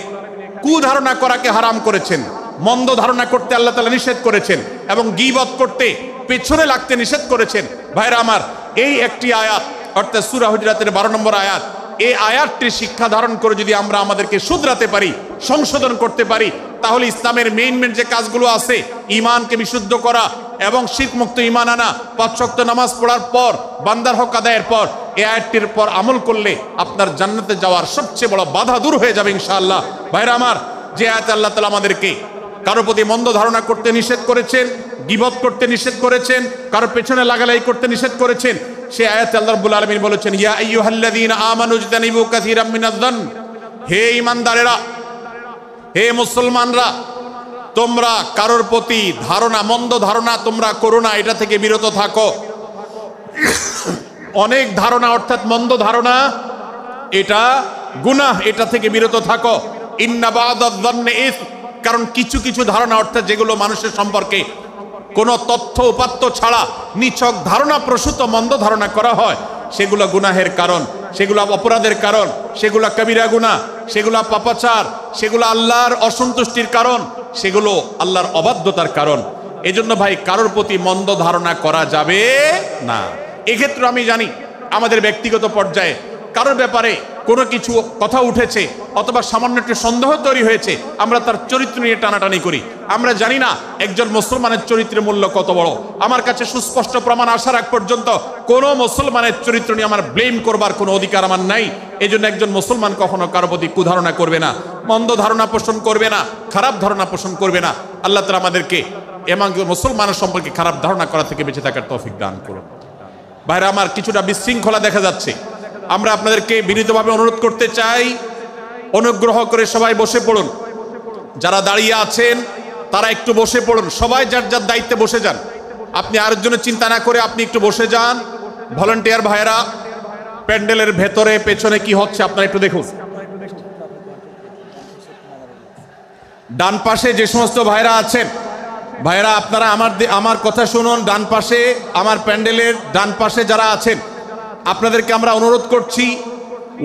কুধারণা করাকে হারাম করেছেন, মন্দ ধারণা করতে আল্লাহ তাআলা নিষেধ করেছেন, এবং গীবত করতে, পেছনে লাগতে নিষেধ করেছেন। ভাইরা আমার, এই একটি আয়াত অর্থাৎ সূরা হুজুরাতের 12 নম্বর আয়াত, এই আয়াতটির শিক্ষা ধারণ করে যদি আমরা আমাদেরকে শুধরাতে পারি, সংশোধন করতে পারি, তাহলে ইসলামের মেইন যে কাজগুলো আছে, ঈমানকে বিশুদ্ধ করা এবং শিরক মুক্ত ঈমান আনা, 5 ওয়াক্ত নামাজ পড়ার পর, বান্দার হক আদায়ের পর, এই আয়াতটির পর আমল করলে আপনার জান্নাতে যাওয়ার সবচেয়ে বড় বাধা দূর হয়ে যাবে ইনশাআল্লাহ। ভাইরা আমার, যে আয়াতে আল্লাহ তাআলা আমাদেরকে কারো প্রতি মন্দ ধারণা করতে নিষেধ করেছেন, গীবত করতে নিষেধ করেছেন, কারো পেছনে লাগালাই করতে নিষেধ করেছেন, সে আয়াতে আল্লাহ রাব্বুল আলামিন বলেছেন, ইয়া আইয়ুহাল্লাযীনা আমানু ইজতানিবু কাসীরাম মিনায-যন্ন, হে ঈমানদারেরা, হে মুসলমানরা, তোমরা কারোর প্রতি ধারণা, মন্দ ধারণা তোমরা করো না, এটা থেকে বিরত থাকো। অনেক ধারণা অর্থাৎ মন্দ ধারণা, এটা গুনাহ, এটা থেকে বিরত থাকো। ইন্না বা'দায-যন্নি ইসম, কারণ কিছু কিছু ধারণা অর্থাৎ যেগুলো মানুষের সম্পর্কে কোনো তথ্য উপাত্ত ছাড়া নিছক ধারণা প্রসূত মন্দ ধারণা করা হয়, সেগুলো গুনাহের কারণ, সেগুলো অপরাধের কারণ, সেগুলো কবিরা গুনাহ, সেগুলো পাপাচার, সেগুলো আল্লাহর অসন্তুষ্টির কারণ, সেগুলো আল্লাহর অবাধ্যতার কারণ। এজন্য ভাই, কারোর প্রতি মন্দ ধারণা করা যাবে না। এক্ষেত্রে আমি জানি আমাদের ব্যক্তিগত পর্যায়ে কারোর ব্যাপারে কোনো কিছু কথা উঠেছে অথবা সামান্য একটু সন্দেহ তৈরি হয়েছে, আমরা তার চরিত্র নিয়ে টানাটানি করি। আমরা জানি না একজন মুসলমানের চরিত্রের মূল্য কত বড়। আমার কাছে সুস্পষ্ট প্রমাণ আসার আগ পর্যন্ত কোনো মুসলমানের চরিত্র নিয়ে আমার ব্লেম করবার কোনো অধিকার আমার নাই। এই জন্য একজন মুসলমান কখনো কারো প্রতি কুধারণা করবে না, মন্দ ধারণা পোষণ করবে না, খারাপ ধারণা পোষণ করবে না। আল্লাহ তাআলা আমাদেরকে এবং মুসলমানের সম্পর্কে খারাপ ধারণা করা থেকে বেঁচে থাকার তৌফিক দান করুন। ভাইরা আমার, কিছুটা বিশৃঙ্খলা দেখা যাচ্ছে। আমরা আপনাদেরকে বিনীতভাবে অনুরোধ করতে চাই, অনুগ্রহ করে সবাই বসে পড়ুন। যারা দাঁড়িয়ে আছেন তারা একটু বসে পড়ুন, সবাই যার যার দায়িত্বে বসে যান। আপনি আরেকজনের চিন্তা না করে আপনি একটু বসে যান। ভলান্টিয়ার ভাইরা, প্যান্ডেলের ভেতরে পেছনে কি হচ্ছে আপনারা একটু দেখুন। ডান পাশে যে সমস্ত ভাইরা আছেন, ভাইরা আপনারা আমার কথা শুনুন। ডান পাশে, আমার প্যান্ডেলের ডান পাশে যারা আছেন, আপনাদেরকে আমরা অনুরোধ করছি,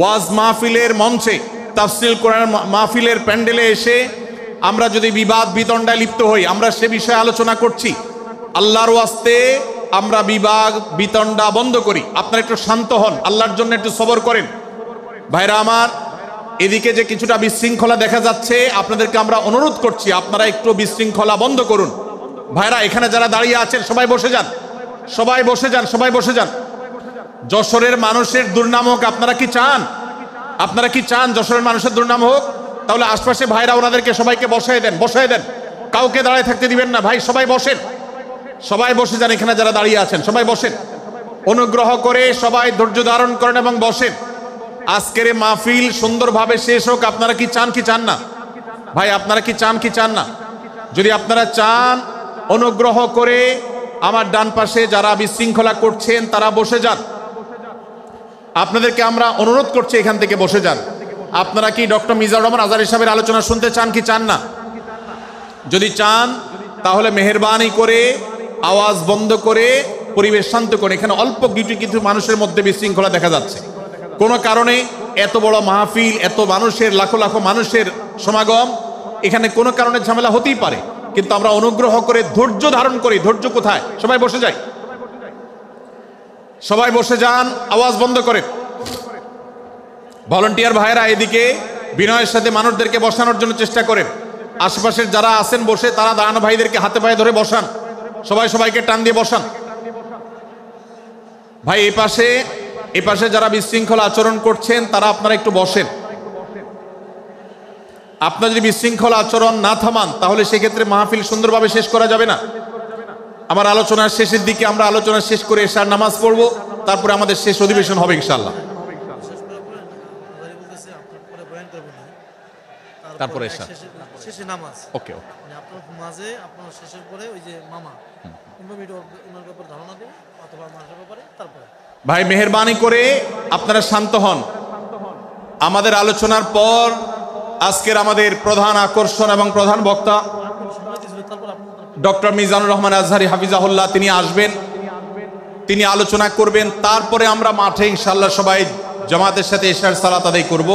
ওয়াজ মাহফিলের মঞ্চে, তাফসীর কোরআন মাহফিলের প্যান্ডেলে এসে আমরা যদি বিবাদ বিতণ্ডায় লিপ্ত হই, আমরা সে বিষয়ে আলোচনা করছি, আল্লাহর ওয়াস্তে আমরা বিবাদ বিতণ্ডা বন্ধ করি। আপনারা একটু শান্ত হন, আল্লাহর জন্য একটু সবর করেন। ভাইরা আমার, এদিকে যে কিছুটা বিশৃঙ্খলা দেখা যাচ্ছে, আপনাদেরকে আমরা অনুরোধ করছি আপনারা একটু বিশৃঙ্খলা বন্ধ করুন। ভাইরা, এখানে যারা দাঁড়িয়ে আছেন সবাই বসে যান, সবাই বসে যান, সবাই বসে যান। যশোরের মানুষের দুর্নাম হোক, আপনারা কি চান? আপনারা কি চান যশোরের মানুষের দুর্নাম হোক? তাহলে আশপাশে ভাইরা ওনাদেরকে সবাইকে বসায় দেন, বসায় দেন, কাউকে দাঁড়ায় থাকতে দিবেন না। ভাই সবাই বসেন, সবাই বসে যান। এখানে যারা দাঁড়িয়ে আছেন সবাই বসেন, অনুগ্রহ করে সবাই ধৈর্য ধারণ করেন এবং বসেন। আজকের মাহফিল সুন্দরভাবে শেষ হোক। আপনারা কি চান কি চান না? ভাই আপনারা কি চান কি চান না? যদি আপনারা চান, অনুগ্রহ করে আমার ডান পাশে যারা বিশৃঙ্খলা করছেন তারা বসে যান। আপনাদেরকে আমরা অনুরোধ করছি এখান থেকে বসে যান। আপনারা কি ডক্টর মিজানুর রহমান আজহারী সাহেবের আলোচনা শুনতে চান কি চান না? যদি চান তাহলে মেহেরবানি করে আওয়াজ বন্ধ করে পরিবেশ শান্ত করে। এখানে অল্প কিছু মানুষের মধ্যে বিশৃঙ্খলা দেখা যাচ্ছে। কোনো কারণে এত বড় মাহফিল, এত মানুষের, লাখো লাখো মানুষের সমাগম, এখানে কোনো কারণে ঝামেলা হতেই পারে, কিন্তু আমরা অনুগ্রহ করে ধৈর্য ধারণ করি। ধৈর্য কোথায়? সবাই বসে যাই, সবাই বসে যান, আওয়াজ বন্ধ করেন। ভলান্টিয়ার ভাইয়েরা এদিকে বিনয়ের সাথে মানুষদেরকে বসানোর জন্য চেষ্টা করেন। আশেপাশের যারা আছেন বসে, তারা দাঁড়ানো ভাইদেরকে হাতে পায়ে ধরে বসান, সবাই সবাইকে টান দিয়ে বসান। ভাই এই পাশে যারা বিশৃঙ্খলা আচরণ করছেন তারা আপনারা একটু বসেন। আপনারা যদি বিশৃঙ্খলা আচরণ না থামান তাহলে সেক্ষেত্রে মাহফিল সুন্দরভাবে শেষ করা যাবে না। আমার আলোচনার শেষের দিকে আমরা আলোচনা শেষ করে এশার নামাজ পড়বো, তারপরে আমাদের শেষ অধিবেশন হবে ইনশাআল্লাহ। তারপরে এশার, ওকে ওকে। মাঝে আপনার শেষের পরে ওই যে মামা ওনার ব্যাপারে ধারণা দেবে অথবা মানুষের ব্যাপারে তারপরে। ভাই মেহেরবানি করে আপনারা শান্ত হন। আমাদের আলোচনার পর আজকের আমাদের প্রধান আকর্ষণ এবং প্রধান বক্তা ডক্টর মিজানুর রহমান আজহারি হাফিজাহুল্লাহ তিনি আসবেন, তিনি আলোচনা করবেন। তারপরে আমরা মাঠে ইনশাআল্লাহ সবাই জামাতের সাথে এশার সালাত আদায় করব।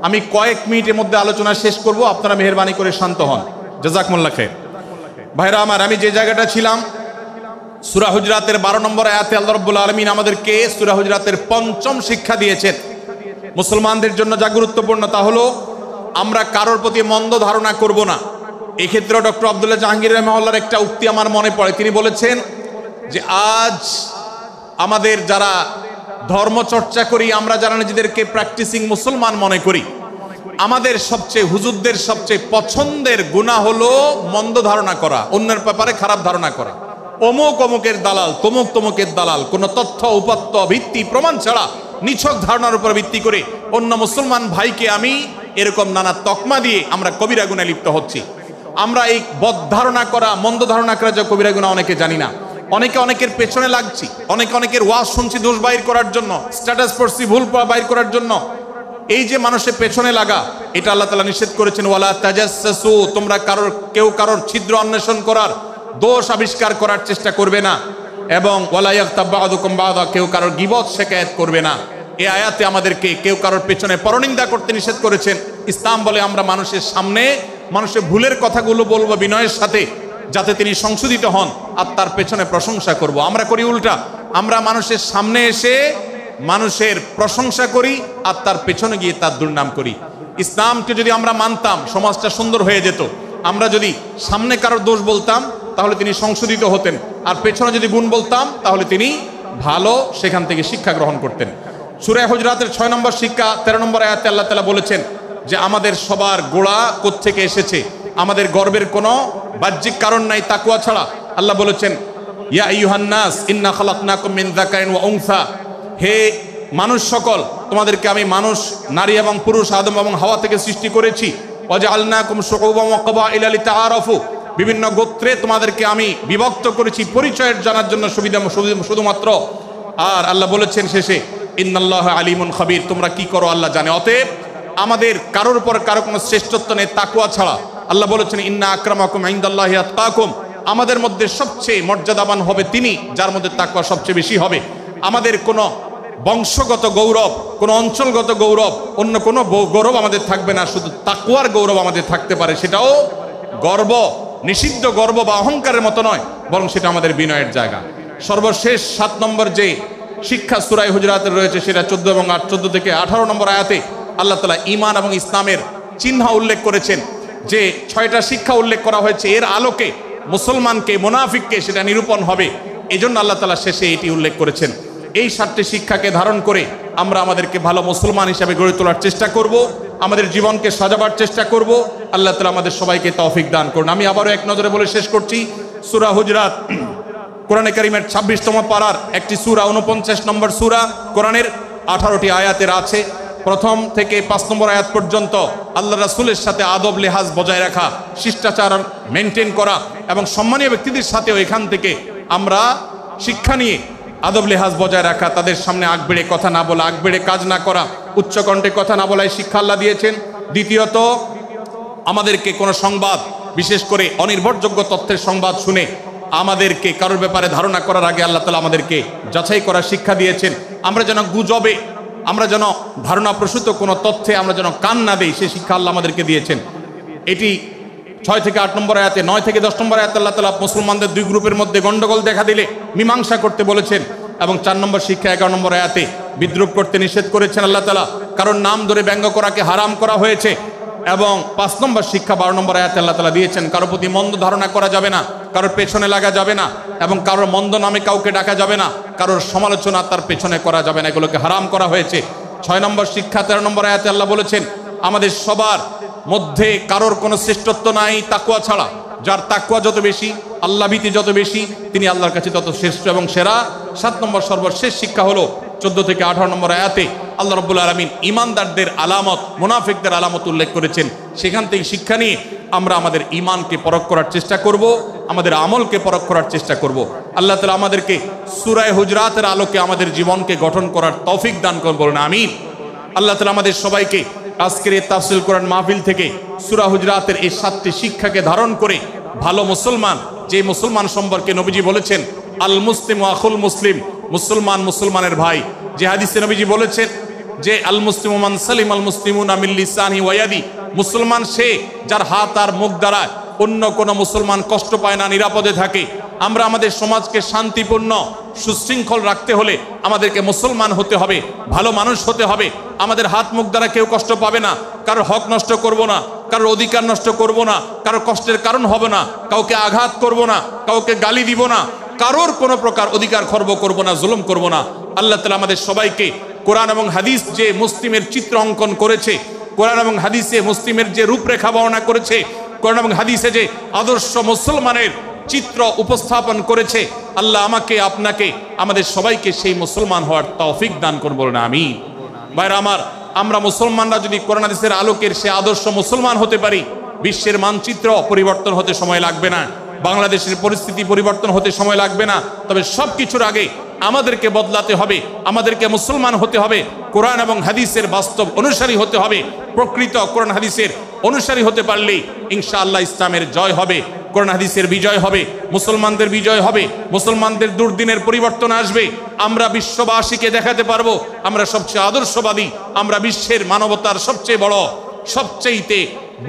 আমি কয়েক মিনিটের মধ্যে আলোচনা শেষ করব, আপনারা মেহেরবানি করে শান্ত হন। জাযাকুমুল্লাহ খাইর। ভাইরা আমার, আমি যে জায়গাটা ছিলাম, সূরা হুজরাতের 12 নম্বর আয়াতে আল্লাহ রাব্বুল আলামিন আমাদেরকে সূরা হুজরাতের 5ম শিক্ষা দিয়েছেন। মুসলমানদের জন্য যা গুরুত্বপূর্ণ তা হলো আমরা কারোর প্রতি মন্দ ধারণা করব না। এই ক্ষেত্রে ডক্টর আব্দুল্লাহ জাহাঙ্গীর রাহিমাহুল্লাহর একটা উক্তি আমার মনে পড়ে। তিনি বলেছেন যে আজ আমাদের যারা ধর্ম চর্চা করি, আমরা যারা নিজেদেরকে প্র্যাকটিসিং মুসলমান মনে করি, আমাদের সবচেয়ে হুজুরদের সবচেয়ে পছন্দের গুনাহ হলো মন্দ ধারণা করা, অন্যের ব্যাপারে খারাপ ধারণা করা। অমুক অমুকের দালাল, তমুক তমুকের দালাল, কোনো তথ্য উপাত্ত ভিত্তি প্রমাণ ছাড়া নিছক ধারণার উপর ভিত্তি করে অন্য মুসলমান ভাইকে আমি এরকম নানা তকমা দিয়ে আমরা কবিরা গুনাহে লিপ্ত হচ্ছি। আমরা এই বদ ধারণা করা, মন্দ ধারণা করা যে কবিরা গুনাহ অনেকে জানি না। অনেকে অনেকের পেছনে লাগছি, অনেকের ওয়াজ শুনছি দোষ বাইর করার জন্য, স্ট্যাটাস পড়ছি ভুল বাইর করার জন্য। এই যে মানুষের পেছনে লাগা, এটা আল্লাহ তাআলা নিষেধ করেছেন, ওয়ালা তাজাসসু, তোমরা কেউ কারোর ছিদ্র অন্বেষণ করার, দোষ আবিষ্কার করার চেষ্টা করবে না। এবং ওয়ালা ইয়াগতাব বা'দুকুম বা'দা, কেউ কারোর গীবত শিকায়াত করবে না। এই আয়াতে আমাদেরকে কেউ কারোর পেছনে পরনিন্দা করতে নিষেধ করেছেন। ইসলাম বলে আমরা মানুষের সামনে মানুষের ভুলের কথাগুলো বলবো বিনয়ের সাথে, যাতে তিনি সংশোধিত হন, আর তার পেছনে প্রশংসা করব। আমরা করি উল্টা, আমরা মানুষের সামনে এসে মানুষের প্রশংসা করি আর তার পেছনে গিয়ে তার দুর্নাম করি। ইসলামকে যদি আমরা মানতাম, সমাজটা সুন্দর হয়ে যেত। আমরা যদি সামনে কারোর দোষ বলতাম তাহলে তিনি সংশোধিত হতেন, আর পেছনে যদি গুণ বলতাম তাহলে তিনি ভালো সেখান থেকে শিক্ষা গ্রহণ করতেন। সূরা হুজরাতের 6 নম্বর শিক্ষা 13 নম্বর আয়াতে আল্লাহ তাআলা বলেছেন যে আমাদের সবার গোড়া কোত্থেকে এসেছে, আমাদের গর্বের কোনো বাহ্যিক কারণ নাই তাকওয়া ছাড়া। আল্লাহ বলেছেন, ইয়া আইয়ুহান নাস ইন্না খালাকনাকুম মিন যাকারিন ওয়া উনসা, হে মানুষ সকল, তোমাদেরকে আমি মানুষ, নারী এবং পুরুষ, আদম এবং হাওয়া থেকে সৃষ্টি করেছি। ওয়াজআলনাকুম শুউবান ওয়া ক্বাবাইলা লিতাআরাফু, বিভিন্ন গোত্রে তোমাদেরকে আমি বিভক্ত করেছি পরিচয়ের জানার জন্য, শুধুমাত্র। আর আল্লাহ বলেছেন শেষে, ইন্নাল্লাহা আলিমুন খাবীর, তোমরা কি করো আল্লাহ জানে। অতএব আমাদের কারোর উপর কারো কোনো শ্রেষ্ঠত্ব নেই তাকওয়া ছাড়া। আল্লাহ বলেছেন, ইন্না আকরামাকুম ইনদাল্লাহি আতকাকুম, আমাদের মধ্যে সবচেয়ে মর্যাদাবান হবে তিনি যার মধ্যে তাকওয়া সবচেয়ে বেশি হবে। আমাদের কোনো বংশগত গৌরব, কোনো অঞ্চলগত গৌরব, অন্য কোনো গৌরব আমাদের থাকবে না, শুধু তাকওয়ার গৌরব আমাদের থাকতে পারে। সেটাও গর্ব, নিষিদ্ধ গর্ব বা অহংকারের মতো নয়, বরং সেটা আমাদের বিনয়ের জায়গা। সর্বশেষ 7 নম্বর যে শিক্ষা সূরা হুজরাতের রয়েছে, সেটা 14 থেকে 18 নম্বর আয়াতে আল্লাহ তাআলা ঈমান এবং ইসলামের চিহ্ন উল্লেখ করেছেন। যে 6টা শিক্ষা উল্লেখ করা হয়েছে, এর আলোকে মুসলমানকে, মুনাফিককে সেটা নিরূপণ হবে। এজন্য আল্লাহ তাআলা শেষে এটি উল্লেখ করেছেন। এই 7টি শিক্ষাকে ধারণ করে আমরা আমাদেরকে ভালো মুসলমান হিসেবে গড়ে তোলার চেষ্টা করব, আমাদের জীবনকে সাজাবার চেষ্টা করব। আল্লাহ তাআলা আমাদের সবাইকে তৌফিক দান করুন। আমি আবারও এক নজরে বলে শেষ করছি, সূরা হুজরাত কোরআনে কারীমের 26তম পারার একটি সূরা, 49 নম্বর সূরা, কোরআনের 18টি আয়াতের আছে। 1 থেকে 5 নম্বর আয়াত পর্যন্ত আল্লাহ রাসূলের সাথে আদব লেহাজ বজায় রাখা, শিষ্টাচার মেনটেন করা এবং সম্মানীয় ব্যক্তিদের সাথেও এখান থেকে আমরা শিক্ষা নিয়ে আদব লেহাজ বজায় রাখা, তাদের সামনে আগবেড়ে কথা না বলা, আগবেড়ে কাজ না করা, উচ্চকণ্ঠে কথা না বলাই শিক্ষা আল্লাহ দিয়েছেন। দ্বিতীয়ত, আমাদেরকে কোনো সংবাদ, বিশেষ করে অনির্ভরযোগ্য তথ্যের সংবাদ শুনে আমাদেরকে কারোর ব্যাপারে ধারণা করার আগে আল্লাহ তাআলা আমাদেরকে যাচাই করার শিক্ষা দিয়েছেন। আমরা যেন গুজবে, আমরা যেন ধারণা প্রসূত কোনো তথ্যে আমরা যেন কান না দেই, সেই শিক্ষা আল্লাহ আমাদেরকে দিয়েছেন। এটি 6 থেকে 8 নম্বর আয়াতে। 9 থেকে 10 নম্বর আয়াতে আল্লাহ তাআলা মুসলমানদের 2 গ্রুপের মধ্যে গন্ডগোল দেখা দিলে মীমাংসা করতে বলেছেন। এবং 4 নম্বর শিক্ষা 11 নম্বর আয়াতে বিদ্রুপ করতে নিষেধ করেছেন আল্লাহ তাআলা, কারণ নাম ধরে ব্যঙ্গ করাকে হারাম করা হয়েছে। এবং 5 নম্বর শিক্ষা 12 নম্বর আয়াতে আল্লাহ তাআলা দিয়েছেন, কারোর প্রতি মন্দ ধারণা করা যাবে না, কারোর পেছনে লাগা যাবে না, এবং কারোর মন্দ নামে কাউকে ডাকা যাবে না, কারোর সমালোচনা তার পেছনে করা যাবে না, এগুলোকে হারাম করা হয়েছে। 6 নম্বর শিক্ষা 13 নম্বর আয়াতে আল্লাহ বলেছেন, আমাদের সবার মধ্যে কারোর কোনো শ্রেষ্ঠত্ব নাই তাকওয়া ছাড়া। যার তাকওয়া যত বেশি, আল্লাহ ভীতি যত বেশি, তিনি আল্লাহর কাছে তত শ্রেষ্ঠ এবং সেরা। 7 নম্বর সর্বশেষ শিক্ষা হলো 14 থেকে 18 নম্বর আয়াতে আল্লাহ রাব্বুল আলামিন ঈমানদারদের আলামত, মুনাফিকদের আলামত উল্লেখ করেছেন। সেখান থেকে শিক্ষা নিয়ে আমরা আমাদের ঈমানকে পরখ করার চেষ্টা করব, আমাদের আমলকে পরখ করার চেষ্টা করব। আল্লাহ তাআলা আমাদেরকে সূরা হুজরাতের আলোকে আমাদের জীবনকে গঠন করার তৌফিক দান করুন, বলুন আমিন। আল্লাহ তাআলা আমাদের সবাইকে আজকের এই তাফসীর কোরআন মাহফিল থেকে সূরা হুজরাতের এই 7টি শিক্ষাকে ধারণ করে ভালো মুসলমান, যে মুসলমান সম্পর্কে নবীজি বলেছেন আল মুসলিম আখুল মুসলিম, মুসলমান মুসলমানের ভাই। যে হাদিসে নবীজি বলেছেন যে আল মুসলিমু মান সালিম আল মুসলিমুনা মিন লিসানিহি ওয়া ইয়াদি, মুসলমান সে যার হাত আর মুখ দ্বারা অন্য কোনো মুসলমান কষ্ট পায় না, নিরাপদে থাকে। আমরা আমাদের সমাজকে শান্তিপূর্ণ সুশৃঙ্খল রাখতে হলে আমাদেরকে মুসলমান হতে হবে, ভালো মানুষ হতে হবে। আমাদের হাত মুখ দ্বারা কেউ কষ্ট পাবে না, কারোর হক নষ্ট করব না, কারোর অধিকার নষ্ট করব না, কারোর কষ্টের কারণ হবে না, কাউকে আঘাত করব না, কাউকে গালি দিব না, কারোর কোনো প্রকার অধিকার খর্ব করব না, জুলুম করব না। আল্লাহ তাআলা আমাদের সবাইকে কোরআন এবং হাদিস যে মুসলিমের চিত্র অঙ্কন করেছে, কোরআন এবং হাদিসে মুসলিমের যে রূপরেখা বর্ণনা করেছে, কোরআন এবং হাদিসে যে আদর্শ মুসলমানের চিত্র উপস্থাপন করেছে, আল্লাহ আমাকে আপনাকে আমাদের সবাইকে সেই মুসলমান হওয়ার তৌফিক দান করুন, বলুন আমিন। ভাইরা আমার, আমরা মুসলমানরা যদি কোরআন হাদিসের আলোকের সে আদর্শ মুসলমান হতে পারি, বিশ্বের মানচিত্র পরিবর্তন হতে সময় লাগবে না, বাংলাদেশের পরিস্থিতি পরিবর্তন হতে সময় লাগবে না। তবে সব কিছুর আগে আমাদেরকে বদলাতে হবে, আমাদেরকে মুসলমান হতে হবে, কোরআন এবং হাদিসের বাস্তব অনুসারী হতে হবে। প্রকৃত কোরআন হাদিসের অনুসারী হতে পারলেই ইনশাআল্লাহ ইসলামের জয় হবে, কোরআন হাদিসের বিজয় হবে, মুসলমানদের বিজয় হবে, মুসলমানদের দুর্দিনের পরিবর্তন আসবে। আমরা বিশ্ববাসীকে দেখাতে পারবো আমরা সবচেয়ে আদর্শবাদী, আমরা বিশ্বের মানবতার সবচেয়ে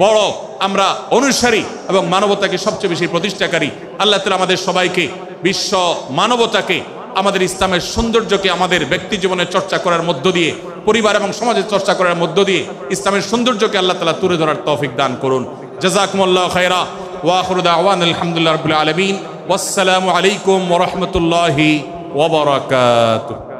বড় আমরা অনুসারী এবং মানবতাকে সবচেয়ে বেশি প্রতিষ্ঠাকারী। আল্লাহ তাআলা আমাদের সবাইকে বিশ্ব মানবতাকে, আমাদের ইসলামের সৌন্দর্যকে আমাদের ব্যক্তি জীবনে চর্চা করার মধ্য দিয়ে, পরিবার এবং সমাজে চর্চা করার মধ্য দিয়ে ইসলামের সৌন্দর্যকে আল্লাহ তাআলা তুলে ধরার তৌফিক দান করুন। জাযাকুমুল্লাহু খায়রা ওয়া আখিরু দাওয়ানা আলহামদুলিল্লাহি রাব্বিল আলামিন। ওয়াসসালামু আলাইকুম ওয়া রাহমাতুল্লাহি ওয়া বারাকাতুহু।